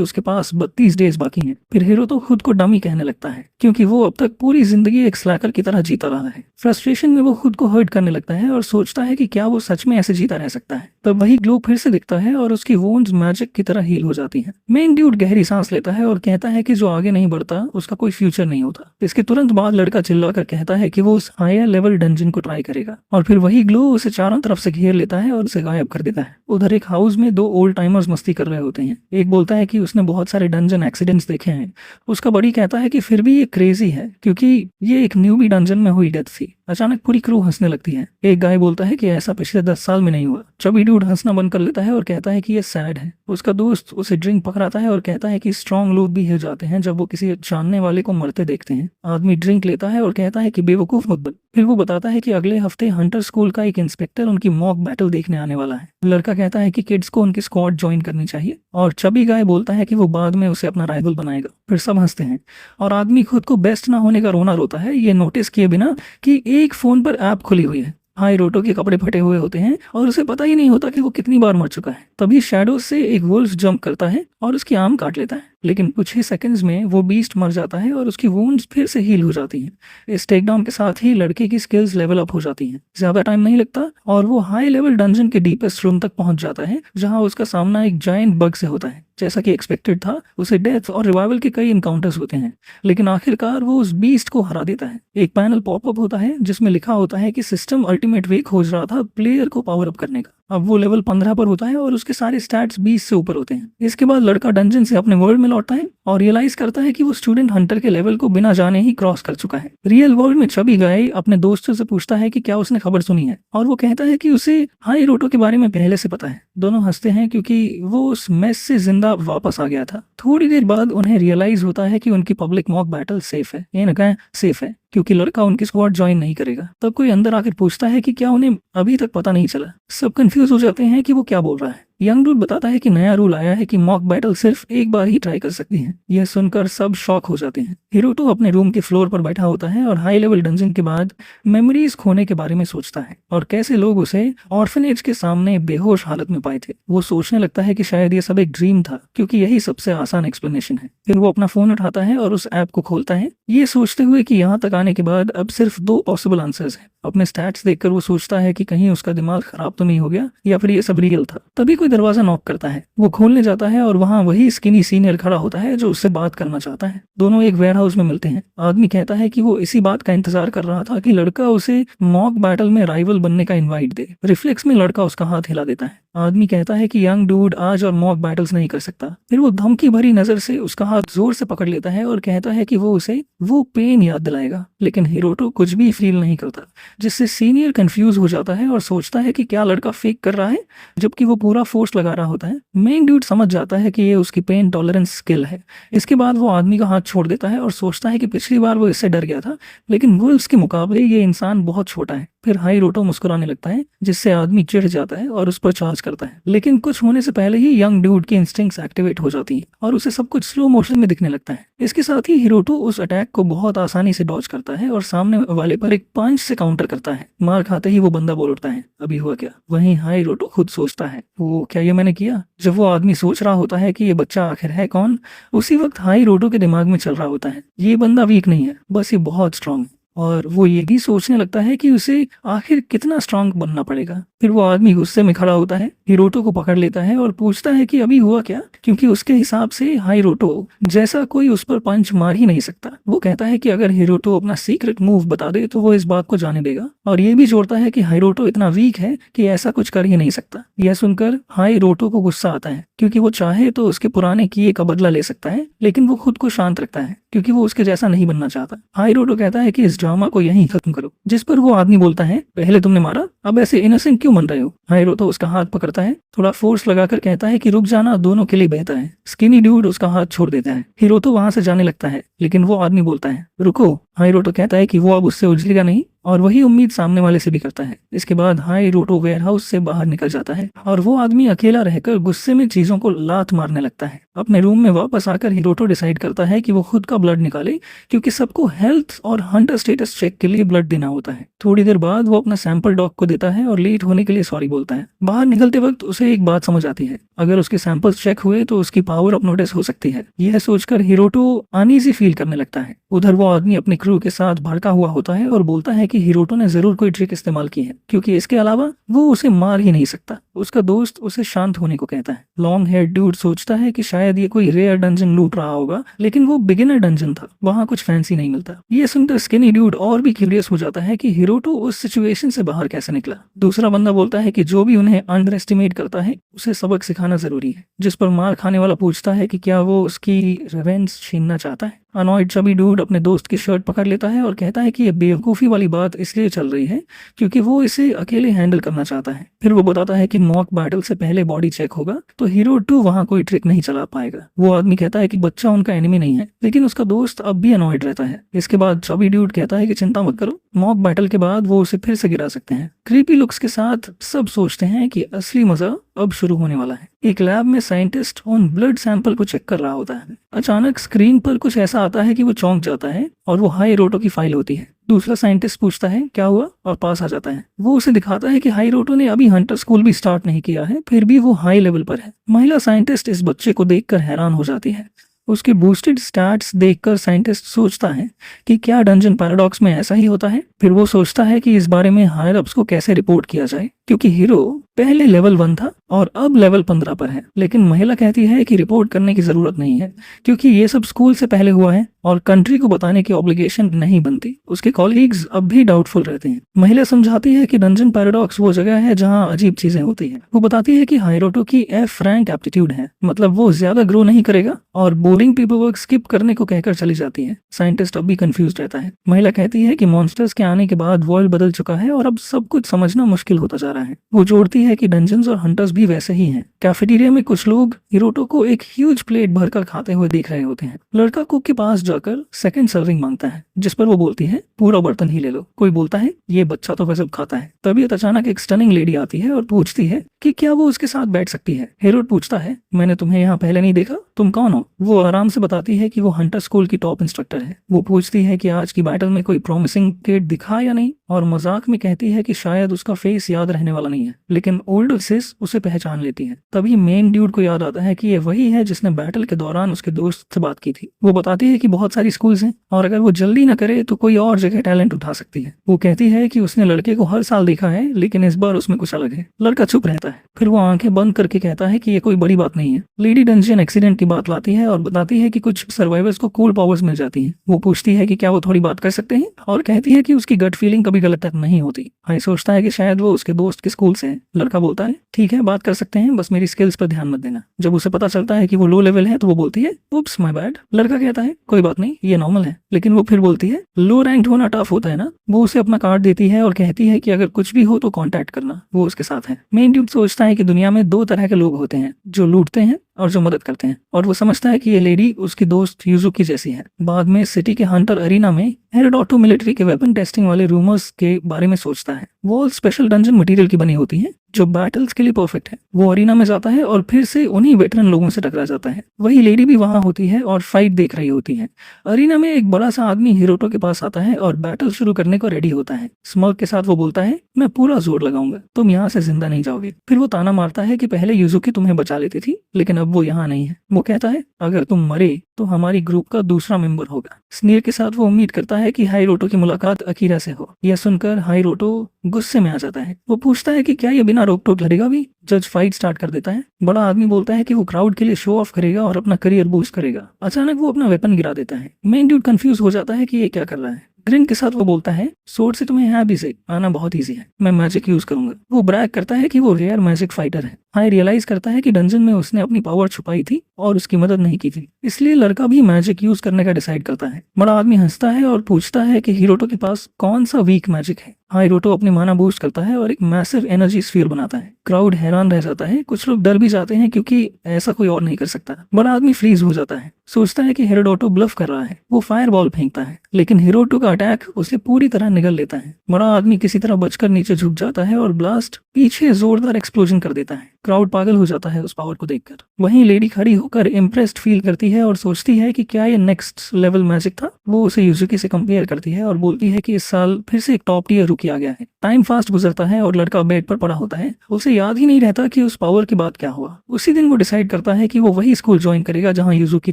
A: उसके पास 32 डेज बाकी हैं। फिर हीरो तो खुद को डमी कहने लगता है क्योंकि वो अब तक पूरी जिंदगी एक स्लैकर की तरह जीता रहा है। फ्रस्ट्रेशन में वो खुद को हर्ट करने लगता है और सोचता है कि क्या वो सच में ऐसे जीता रह सकता है। तब वही ग्लो फिर से दिखता है और उसकी वोन्स मैजिक की तरह हील हो जाती हैं। मेन ड्यूड गहरी सांस लेता है और कहता है कि जो आगे नहीं बढ़ता उसका कोई फ्यूचर नहीं होता। इसके तुरंत बाद लड़का चिल्लाकर कहता है कि वो उस हायर लेवल डंजन को ट्राई करेगा और फिर वही ग्लो उसे चारों तरफ से घेर लेता है और उसे गायब कर देता है। उधर एक हाउस में दो ओल्ड टाइमर्स मस्ती कर रहे होते हैं। एक बोलता है कि उसने बहुत सारे डंजन एक्सीडेंट्स देखे हैं। उसका बड़ी कहता है कि फिर भी ये क्रेजी है क्योंकि ये एक न्यूबी डंजन में हुई डेथ थी। अचानक पूरी क्रू हंसने लगती है। एक गाय बोलता है कि ऐसा पिछले 10 साल में नहीं हुआ। चबी डूड हंसना बंद कर लेता है और कहता है कि ये सैड है। उसका दोस्त उसे ड्रिंक पकड़ाता है और कहता है कि स्ट्रांग लोग भी हो जाते हैं जब वो किसी जानने वाले को मरते देखते हैं। आदमी ड्रिंक लेता है और कहता है कि बेवकूफ मत बन। फिर वो बताता है कि अगले हफ्ते हंटर स्कूल का एक इंस्पेक्टर उनकी मॉक बैटल देखने आने वाला है। लड़का कहता है कि किड्स को उनकी स्क्वाड ज्वाइन करनी चाहिए और चबी गाय बोलता है कि वो बाद में उसे अपना राइवल बनाएगा। फिर सब हंसते हैं और आदमी खुद को बेस्ट ना होने का रोना रोता है, ये नोटिस किए बिना कि एक फोन पर ऐप खुली हुई है। हाईरोटो के कपड़े फटे हुए होते हैं और उसे पता ही नहीं होता कि वो कितनी बार मर चुका है। तभी शैडो से एक वुल्फ जंप करता है और उसकी आर्म काट लेता है, लेकिन कुछ ही सेकंड्स में वो बीस्ट मर जाता है और उसकी वुंड्स फिर से हील हो जाती हैं। इस टेकडाउन के साथ ही लड़के की स्किल्स लेवल अप हो जाती हैं। ज्यादा टाइम नहीं लगता और वो हाई लेवल डंजन के डीपेस्ट रूम तक पहुंच जाता है, जहां उसका सामना एक जायंट बग से होता है। जैसा कि एक्सपेक्टेड था, उसे डेथ और रिवाइवल के कई इनकाउंटर्स होते हैं, लेकिन आखिरकार वो उस बीस्ट को हरा देता है। एक पैनल पॉपअप होता है जिसमें लिखा होता है कि सिस्टम अल्टीमेट वे खोज रहा था प्लेयर को पावर अप करने का। अब वो लेवल 15 पर होता है और उसके सारे स्टैट्स 20 से ऊपर होते हैं। इसके बाद लड़का डंजन से अपने वर्ल्ड में लौटता है और रियलाइज करता है कि वो स्टूडेंट हंटर के लेवल को बिना जाने ही क्रॉस कर चुका है। रियल वर्ल्ड में चबी गाय अपने दोस्तों से पूछता है कि क्या उसने खबर सुनी है, और वो कहता है कि उसे हाईरोटो के बारे में पहले से पता है। दोनों हंसते हैं क्योंकि वो उस मेस से जिंदा वापस आ गया था। थोड़ी देर बाद उन्हें रियलाइज होता है कि उनकी पब्लिक मॉक बैटल सेफ है। ये न कहें सेफ है क्योंकि लड़का उनकी स्क्वाड ज्वाइन नहीं करेगा। तब कोई अंदर आकर पूछता है कि क्या उन्हें अभी तक पता नहीं चला। सब कंफ्यूज हो जाते हैं कि वो क्या बोल रहा है। यंग डूड बताता है कि नया रूल आया है कि मॉक बैटल सिर्फ एक बार ही ट्राई कर सकती है। यह सुनकर सब शॉक हो जाते हैं। हिरोटो अपने रूम के फ्लोर पर बैठा होता है और हाई लेवल डंजन के बाद मेमोरीज खोने के बारे में सोचता है और कैसे लोग उसे ऑर्फनेज के सामने बेहोश हालत में पाए थे। वो सोचने लगता है कि शायद ये सब एक ड्रीम था, क्योंकि यही सबसे आसान एक्सप्लेनेशन है। फिर वो अपना फोन उठाता है और उस ऐप को खोलता है, ये सोचते हुए कि यहाँ तक आने के बाद अब सिर्फ 2 पॉसिबल आंसर्स हैं। अपने स्टैट्स देखकर वो सोचता है कि कहीं उसका दिमाग खराब तो नहीं हो गया या फिर ये सब रियल था। तभी कोई दरवाजा नॉक करता है। वो खोलने जाता है और वहाँ वही स्किनी सीनियर खड़ा होता है जो उससे बात करना चाहता है। दोनों एक वेयर हाउस में मिलते हैं। आदमी कहता है कि वो इसी बात का इंतजार कर रहा था कि लड़का उसे मॉक बैटल में राइवल बनने का इन्वाइट दे। रिफ्लेक्स में लड़का उसका हाथ हिला देता है। आदमी कहता है कि यंग डूड आज और मॉक बैटल्स नहीं कर सकता। फिर वो धमकी भरी नजर से उसका हाथ जोर से पकड़ लेता है और कहता है कि वो उसे वो पेन याद दिलाएगा, लेकिन हिरोटो कुछ भी फील नहीं करता, जिससे सीनियर कंफ्यूज हो जाता है और सोचता है कि क्या लड़का फेक कर रहा है, जबकि वो पूरा फोर्स लगा रहा होता है। मेन डूड समझ जाता है कि ये उसकी पेन टॉलरेंस स्किल है। इसके बाद वो आदमी का हाथ छोड़ देता है और सोचता है कि पिछली बार वो इससे डर गया था, लेकिन वुल्व्स के मुकाबले ये इंसान बहुत छोटा है। फिर हाईरोटो मुस्कुराने लगता है, जिससे आदमी चिढ़ जाता है और उस पर चार्ज करता है, लेकिन कुछ होने से पहले ही यंग डूड की इंस्टिंक्ट्स एक्टिवेट हो जाती हैं और उसे सब कुछ स्लो मोशन में दिखने लगता है। इसके साथ ही हिरोटो उस अटैक को बहुत आसानी से डॉज करता है और सामने वाले पर एक पंच से काउंटर करता है। मार खाते ही वो बंदा बोल उठता है, अभी हुआ क्या? वहीं हाईरोटो खुद सोचता है, वो क्या ये मैंने किया? जब वो आदमी सोच रहा होता है कि ये बच्चा आखिर है कौन, उसी वक्त हाईरोटो के दिमाग में चल रहा होता है, ये बंदा वीक नहीं है, बस ये बहुत स्ट्रांग है। और वो ये भी सोचने लगता है कि उसे आखिर कितना स्ट्रांग बनना पड़ेगा। फिर वो आदमी गुस्से में खड़ा होता है, हिरोटो को पकड़ लेता है और पूछता है कि अभी हुआ क्या, क्योंकि उसके हिसाब से हाईरोटो जैसा कोई उस पर पंच मार ही नहीं सकता। वो कहता है कि अगर हिरोटो अपना सीक्रेट मूव बता दे तो वो इस बात को जाने देगा, और ये भी जोड़ता है कि हाईरोटो इतना वीक है कि ऐसा कुछ कर ही नहीं सकता। यह सुनकर हाईरोटो को गुस्सा आता है, क्योंकि वो चाहे तो उसके पुराने किए का बदला ले सकता है, लेकिन वो खुद को शांत रखता है क्योंकि वो उसके जैसा नहीं बनना चाहता। हाईरोटो कहता है कि इस ड्रामा को यहीं खत्म करो, जिस पर वो आदमी बोलता है, पहले तुमने मारा, अब ऐसे इनोसेंट क्यों बन रहे हो? हाईरोटो उसका हाथ पकड़ता है, थोड़ा फोर्स लगाकर कहता है कि रुक जाना दोनों के लिए बेहतर है। स्किनी ड्यूड उसका हाथ छोड़ देता है। हिरोटो वहां से जाने लगता है, लेकिन वो आदमी बोलता है, रुको। हाईरोटो कहता है कि वो अब उससे उछलेगा नहीं, और वही उम्मीद सामने वाले से भी करता है। इसके बाद हाईरोटो वेयरहाउस से बाहर निकल जाता है और वो आदमी अकेला रहकर गुस्से में चीजों को लात मारने लगता है। अपने रूम में वापस आकर हिरोटो डिसाइड करता है कि वो खुद का ब्लड निकाले, क्योंकि सबको हेल्थ और हंटर स्टेटस चेक के लिए ब्लड देना होता है। थोड़ी देर बाद वो अपना सैंपल डॉग को देता है और लेट होने के लिए सॉरी बोलता है। बाहर निकलते वक्त उसे एक बात समझ आती है, अगर उसके सैंपल्स चेक हुए तो उसकी पावर अप नोटिस हो सकती है। यह सोचकर हिरोटो अनईजी फील करने लगता है। उधर वो आदमी अपने क्रू के साथ भड़का हुआ होता है और बोलता है कि हिरोटो ने जरूर कोई ट्रिक इस्तेमाल की है, क्योंकि इसके अलावा वो उसे मार ही नहीं सकता। उसका दोस्त उसे शांत होने को कहता है। लॉन्ग हेयर ड्यूड सोचता है कि शायद ये कोई रेयर डंजन लूट रहा होगा, लेकिन वो बिगिनर डंजन था, वहाँ कुछ फैंसी नहीं मिलता। ये सुनकर स्किनी ड्यूड और भी क्यूरियस हो जाता है कि हिरोटो उस सिचुएशन से बाहर कैसे निकला। दूसरा बंदा बोलता है कि जो भी उन्हें अंडर एस्टिमेट करता है उसे सबक सिखाना जरूरी है, जिस पर मार खाने वाला पूछता है कि क्या वो उसकी रिवेंज छीनना चाहता है। अनॉयड चबी डूड अपने दोस्त की शर्ट पकड़ लेता है और कहता है कि ये बेवकूफ़ी वाली बात इसलिए चल रही है क्योंकि वो इसे अकेले हैंडल करना चाहता है। फिर वो बताता है कि मॉक बैटल से पहले बॉडी चेक होगा तो हीरो 2 वहाँ कोई ट्रिक नहीं चला पाएगा। वो आदमी कहता है कि बच्चा उनका एनिमी नहीं है, लेकिन उसका दोस्त अब भी अनॉयड रहता है। इसके बाद चबी डूड कहता है कि चिंता मत करो, मॉक बैटल के बाद वो उसे फिर से गिरा सकते हैं। क्रीपी लुक्स के साथ सब सोचते हैं कि असली मजा अब शुरू होने वाला है। एक लैब में साइंटिस्ट उन ब्लड सैंपल को चेक कर रहा होता है। अचानक स्क्रीन पर कुछ ऐसा आता है कि वो चौंक जाता है और वो हाई रोटो की फाइल होती है। दूसरा साइंटिस्ट पूछता है क्या हुआ और पास आ जाता है। वो उसे दिखाता है कि हाई रोटो ने अभी हंटर स्कूल भी स्टार्ट नहीं किया है, फिर भी वो हाई लेवल पर है। महिला साइंटिस्ट इस बच्चे को देखकर हैरान हो जाती है। उसके बूस्टेड स्टैट्स देखकर साइंटिस्ट सोचता है कि क्या डंजन पैराडॉक्स में ऐसा ही होता है। फिर वो सोचता है कि इस बारे में हायर अप्स को कैसे रिपोर्ट किया जाए, क्योंकि हीरो पहले लेवल 1 था और अब लेवल 15 पर है। लेकिन महिला कहती है कि रिपोर्ट करने की जरूरत नहीं है क्योंकि ये सब स्कूल से पहले हुआ है और कंट्री को बताने की ऑब्लिगेशन नहीं बनती। उसके कॉलीग्स अब भी डाउटफुल रहते हैं। महिला समझाती है कि डंजन पैराडॉक्स वो जगह है जहाँ अजीब चीजें होती है। वो बताती है कि हाइरोटो की F रैंक एप्टीट्यूड है, मतलब वो ज्यादा ग्रो नहीं करेगा और बोरिंग पेपर वर्क स्किप करने को कहकर चली जाती है। साइंटिस्ट अब भी कंफ्यूज रहता है। महिला कहती है कि मॉन्स्टर्स के आने के बाद वर्ल्ड बदल चुका है और अब सब कुछ समझना मुश्किल होता जा रहा है। वो जोड़ती है कि डंजन्स और हंटर्स भी वैसे ही हैं। कैफेटेरिया में कुछ लोग हिरोटो को एक ह्यूज प्लेट भरकर खाते हुए देख रहे होते हैं। लड़का कुक के पास जाकर सेकंड सर्विंग मांगता है, जिस पर वो बोलती है पूरा बर्तन ही ले लो। कोई बोलता है ये बच्चा तो वैसे खाता है। तभी अचानक एक स्टनिंग लेडी आती है और पूछती है कि क्या वो उसके साथ बैठ सकती है। हेरोट पूछता है मैंने तुम्हें यहाँ पहले नहीं देखा, तुम कौन हो। वो आराम से बताती है कि वो हंटर स्कूल की टॉप इंस्ट्रक्टर है। वो पूछती है कि आज की बैटल में कोई प्रॉमिसिंग किड दिखा या नहीं, और मजाक में कहती है कि शायद उसका फेस याद रहने वाला नहीं है, लेकिन ओल्ड सिस उसे पहचान लेती है। तभी मेन ड्यूड को याद आता है कि ये वही है जिसने बैटल के दौरान उसके दोस्त से बात की थी। वो बताती है कि बहुत सारी स्कूल्स हैं और अगर वो जल्दी न करे तो कोई और जगह टैलेंट उठा सकती है। वो कहती है कि उसने लड़के को हर साल देखा है, लेकिन इस बार उसमें कुछ अलग है। लड़का चुप रहता है। फिर वो आंखें बंद करके कहता है कि ये कोई बड़ी बात नहीं है। लेडी डंजियन एक्सीडेंट की बात लाती है और बताती है कि कुछ सर्वाइवर्स को कूल पावर्स मिल जाती हैं। वो पूछती है कि क्या वो थोड़ी बात कर सकते हैं और कहती है कि उसकी गट फीलिंग कभी गलत नहीं होती। हाई सोचता है कि शायद वो उसके दोस्त के स्कूल से है। लड़का बोलता है ठीक है बात कर सकते हैं, बस मेरी स्किल्स पर ध्यान मत देना। जब उसे पता चलता है कि वो लो लेवल है तो वो बोलती है उप्स माय बैड। लड़का कहता है कोई बात नहीं, ये नॉर्मल है। लेकिन वो फिर बोलती है लो रैंक होना टफ होता है ना। वो उसे अपना कार्ड देती है और कहती है कि अगर कुछ भी हो तो कांटेक्ट करना, वो उसके साथ है। मेन ड्यूड सोचता है कि दुनिया में 2 तरह के लोग होते हैं, जो लूटते हैं और जो मदद करते हैं, और वो समझता है कि ये लेडी उसकी दोस्त यूजुकी जैसी है। बाद में सिटी के हंटर अरीना में हेरोडोटो मिलिट्री के वेपन टेस्टिंग वाले रूमर्स के बारे में सोचता है। वो स्पेशल डंजन मटेरियल की बनी होती है जो बैटल्स के लिए परफेक्ट है। वो अरीना में जाता है और फिर से उन्हीं वेटरन लोगों से टकरा जाता है। वही लेडी भी वहां होती है और फाइट देख रही होती है। अरीना में एक बड़ा सा आदमी हिरोटो के पास आता है और बैटल शुरू करने को रेडी होता है। स्मर्क के साथ वो बोलता है मैं पूरा जोर लगाऊंगा, तुम यहाँ से जिंदा नहीं जाओगे। फिर वो ताना मारता है कि पहले यूजुकी तुम्हें बचा लेती थी, लेकिन अब वो यहाँ नहीं है। वो कहता है अगर तुम मरे तो हमारी ग्रुप का दूसरा मेंबर होगा। स्नीर के साथ वो उम्मीद करता है कि हाइरोटो की मुलाकात अकीरा से हो। यह सुनकर हाइरोटो गुस्से में आ जाता है। वो पूछता है कि क्या ये बिना रोक टोक लड़ेगा भी। जज फाइट स्टार्ट कर देता है। बड़ा आदमी बोलता है कि वो क्राउड के लिए शो ऑफ करेगा और अपना करियर बूस्ट करेगा। अचानक वो अपना वेपन गिरा देता है। मेन ड्यूड कंफ्यूज हो जाता है कि ये क्या कर रहा है। ग्रिन के साथ वो बोलता है सोर्ड से तुम्हें यहाँ भी से आना बहुत इजी है, मैं मैजिक यूज करूंगा। वो ब्रैग करता है कि वो रेयर मैजिक फाइटर है। हाई रियलाइज करता है कि डंजन में उसने अपनी पावर छुपाई थी और उसकी मदद नहीं की थी, इसलिए लड़का भी मैजिक यूज करने का डिसाइड करता है। बड़ा आदमी हंसता है और पूछता है कि हिरोटो के पास कौन सा वीक मैजिक है। हाइरोटो अपनी माना बूस्ट करता है और एक मैसिव एनर्जी स्फीयर बनाता है। क्राउड हैरान रह जाता है, कुछ लोग डर भी जाते हैं क्योंकि ऐसा कोई और नहीं कर सकता। बड़ा आदमी फ्रीज हो जाता है, सोचता है कि हिरोटो ब्लफ कर रहा है। वो फायर बॉल फेंकता है, लेकिन हिरोटो का अटैक उसे पूरी तरह निगल लेता है। बड़ा आदमी किसी तरह बचकर नीचे झुक जाता है और ब्लास्ट पीछे जोरदार एक्सप्लोजन कर देता है। क्राउड पागल हो जाता है उस पावर को देखकर। वहीं लेडी खड़ी होकर इम्प्रेस्ड फील करती है और सोचती है कि क्या ये नेक्स्ट लेवल मैजिक था। वो उसे यूजुकी से कंपेयर करती है और बोलती है कि इस साल फिर से एक टॉप टियर रुक आ गया है। टाइम फास्ट गुजरता है और लड़का बेड पर पड़ा होता है। उसे याद ही नहीं रहता कि उस पावर के बाद क्या हुआ। उसी दिन वो डिसाइड करता है कि वो वही स्कूल ज्वाइन करेगा जहाँ यूजुकी